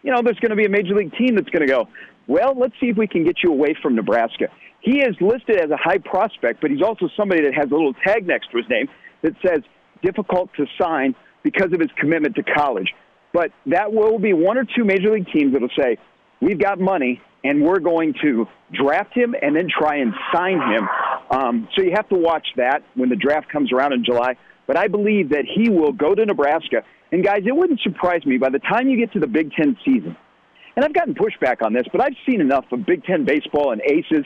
there's going to be a Major League team that's going to go, well, let's see if we can get you away from Nebraska. He is listed as a high prospect, but he's also somebody that has a little tag next to his name that says difficult to sign because of his commitment to college. But that will be one or two Major League teams that will say, we've got money, and we're going to draft him and then try and sign him. So you have to watch that when the draft comes around in July. But I believe that he will go to Nebraska. And, guys, it wouldn't surprise me by the time you get to the Big Ten season. And I've gotten pushback on this, but I've seen enough of Big Ten baseball and aces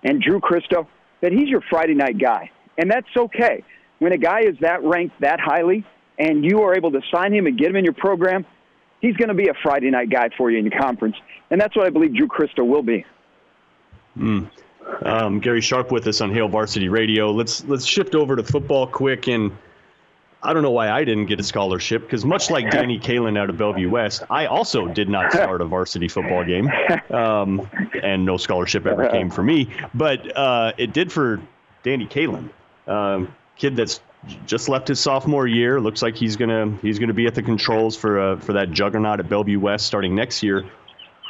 and Drew Christo that he's your Friday night guy. And that's okay. When a guy is that ranked that highly and you are able to sign him and get him in your program, he's going to be a Friday night guy for you in your conference. And that's what I believe Drew Christo will be. Gary Sharp with us on Hail Varsity Radio. Let's shift over to football quick. And I don't know why I didn't get a scholarship, because much like Danny Kalin out of Bellevue West, I also did not start a varsity football game, and no scholarship ever came for me. But it did for Danny Kalin, kid that's just left his sophomore year. Looks like he's gonna be at the controls for that juggernaut at Bellevue West starting next year.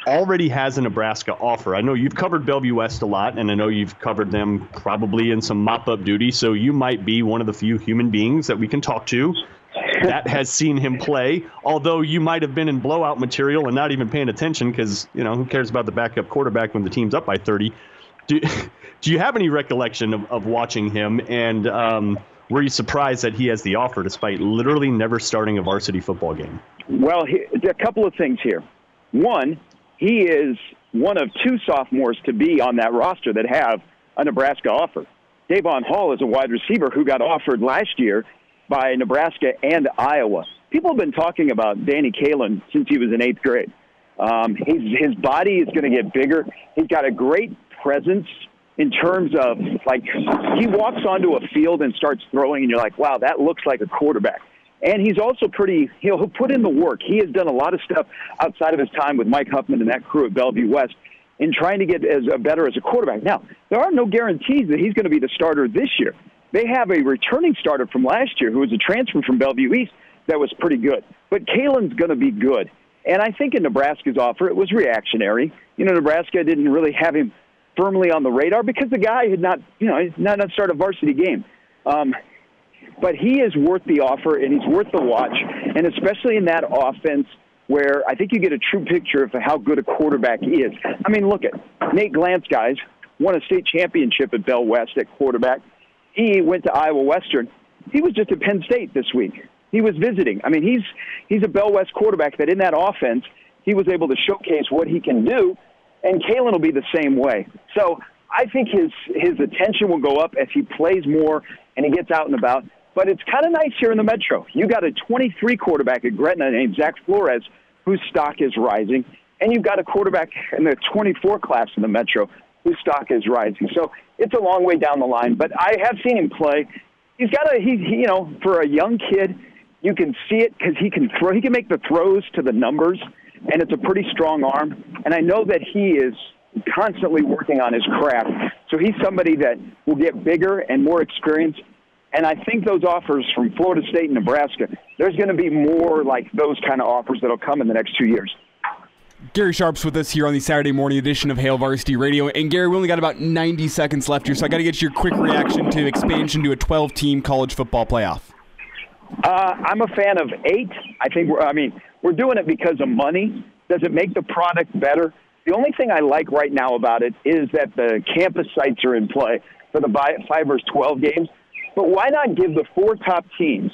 Already has a Nebraska offer. I know you've covered Bellevue West a lot, and I know you've covered them probably in some mop-up duty, so you might be one of the few human beings that we can talk to that has seen him play, although you might have been in blowout material and not even paying attention because, who cares about the backup quarterback when the team's up by 30? Do you have any recollection of watching him, and were you surprised that he has the offer despite literally never starting a varsity football game? Well, a couple of things here. One, he is one of two sophomores to be on that roster that have a Nebraska offer. Davon Hall is a wide receiver who got offered last year by Nebraska and Iowa. People have been talking about Danny Kalin since he was in 8th grade. His body is going to get bigger. He's got a great presence in terms of, he walks onto a field and starts throwing, and you're like, wow, that looks like a quarterback. And he's also he'll put in the work. He has done a lot of stuff outside of his time with Mike Huffman and that crew at Bellevue West in trying to get better as a quarterback. Now, there are no guarantees that he's going to be the starter this year. They have a returning starter from last year who was a transfer from Bellevue East that was pretty good. But Kalen's going to be good. And I think in Nebraska's offer, it was reactionary. Nebraska didn't really have him firmly on the radar because the guy had not started a varsity game. But he is worth the offer, and he's worth the watch, and especially in that offense where I think you get a true picture of how good a quarterback is. I mean, look at Nate Glantz, guys, won a state championship at Bell West at quarterback. He went to Iowa Western. He was just at Penn State this week. He was visiting. I mean, he's a Bell West quarterback that in that offense he was able to showcase what he can do, and Kalin will be the same way. So I think his attention will go up as he plays more and he gets out and about. But it's kind of nice here in the Metro. You got a 23 quarterback at Gretna named Zach Flores, whose stock is rising, and you've got a quarterback in the 24 class in the Metro whose stock is rising. So it's a long way down the line. But I have seen him play. He's got for a young kid, you can see it because he can throw. He can make the throws to the numbers, and it's a pretty strong arm. And I know that he is constantly working on his craft. So he's somebody that will get bigger and more experienced. And I think those offers from Florida State and Nebraska, there's going to be more like those kind of offers that will come in the next 2 years. Gary Sharp's with us here on the Saturday morning edition of Hail Varsity Radio. And Gary, we only got about 90 seconds left here, so I got to get your quick reaction to expansion to a 12-team college football playoff. I'm a fan of 8. I think we're doing it because of money. Does it make the product better? The only thing I like right now about it is that the campus sites are in play for the 5 versus 12 games. But why not give the 4 top teams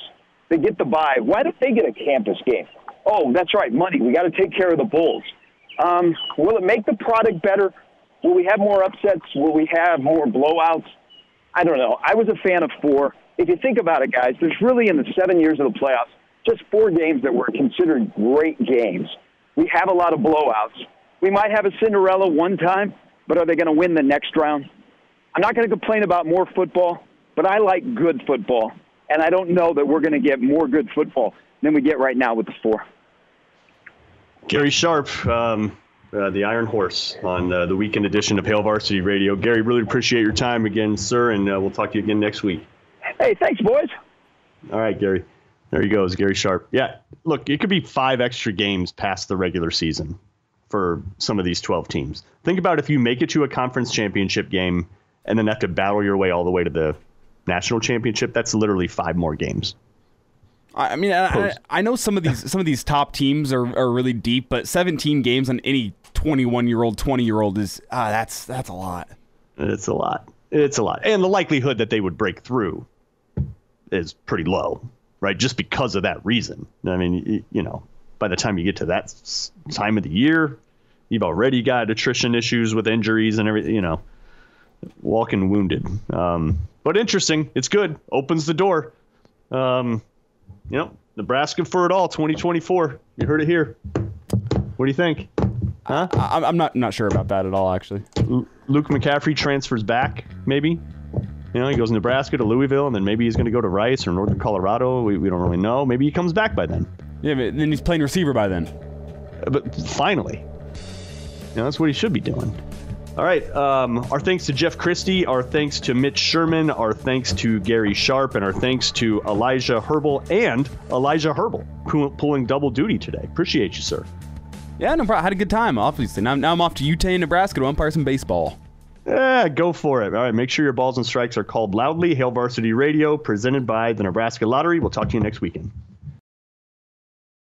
that get the bye? Why don't they get a campus game? Oh, that's right, money. We got to take care of the Bulls. Will it make the product better? Will we have more upsets? Will we have more blowouts? I don't know. I was a fan of 4. If you think about it, guys, there's really in the 7 years of the playoffs, just 4 games that were considered great games. We have a lot of blowouts. We might have a Cinderella one time, but are they going to win the next round? I'm not going to complain about more football, but I like good football, and I don't know that we're going to get more good football than we get right now with the 4. Gary Sharp, the Iron Horse, on the weekend edition of Hail Varsity Radio. Gary, really appreciate your time again, sir, and we'll talk to you again next week. Hey, thanks, boys. All right, Gary. There he goes, Gary Sharp. Yeah, look, it could be 5 extra games past the regular season for some of these 12 teams. Think about if you make it to a conference championship game and then have to battle your way all the way to the national championship. That's literally 5 more games. I mean, I know some of these top teams are really deep, but 17 games on any 21-year-old, 20-year-old is that's a lot. It's a lot. It's a lot, and the likelihood that they would break through is pretty low, right? Just because of that reason. I mean, by the time you get to that time of the year, you've already got attrition issues with injuries and everything. Walking wounded. But interesting. It's good. Opens the door. Nebraska for it all, 2024. You heard it here. What do you think? Huh? I'm not sure about that at all, actually. Luke McCaffrey transfers back, maybe. He goes Nebraska to Louisville, and then maybe he's going to go to Rice or Northern Colorado. We don't really know. Maybe he comes back by then. Yeah, but then he's playing receiver by then. But finally. That's what he should be doing. All right. Our thanks to Jeff Christy. Our thanks to Mitch Sherman. Our thanks to Gary Sharp. And our thanks to Elijah Herbel and Elijah Herbel, pulling double duty today. Appreciate you, sir. Yeah, no problem. I had a good time, obviously. Now I'm off to Utah, Nebraska to umpire some baseball. Yeah, go for it. All right, make sure your balls and strikes are called loudly. Hail Varsity Radio, presented by the Nebraska Lottery. We'll talk to you next weekend.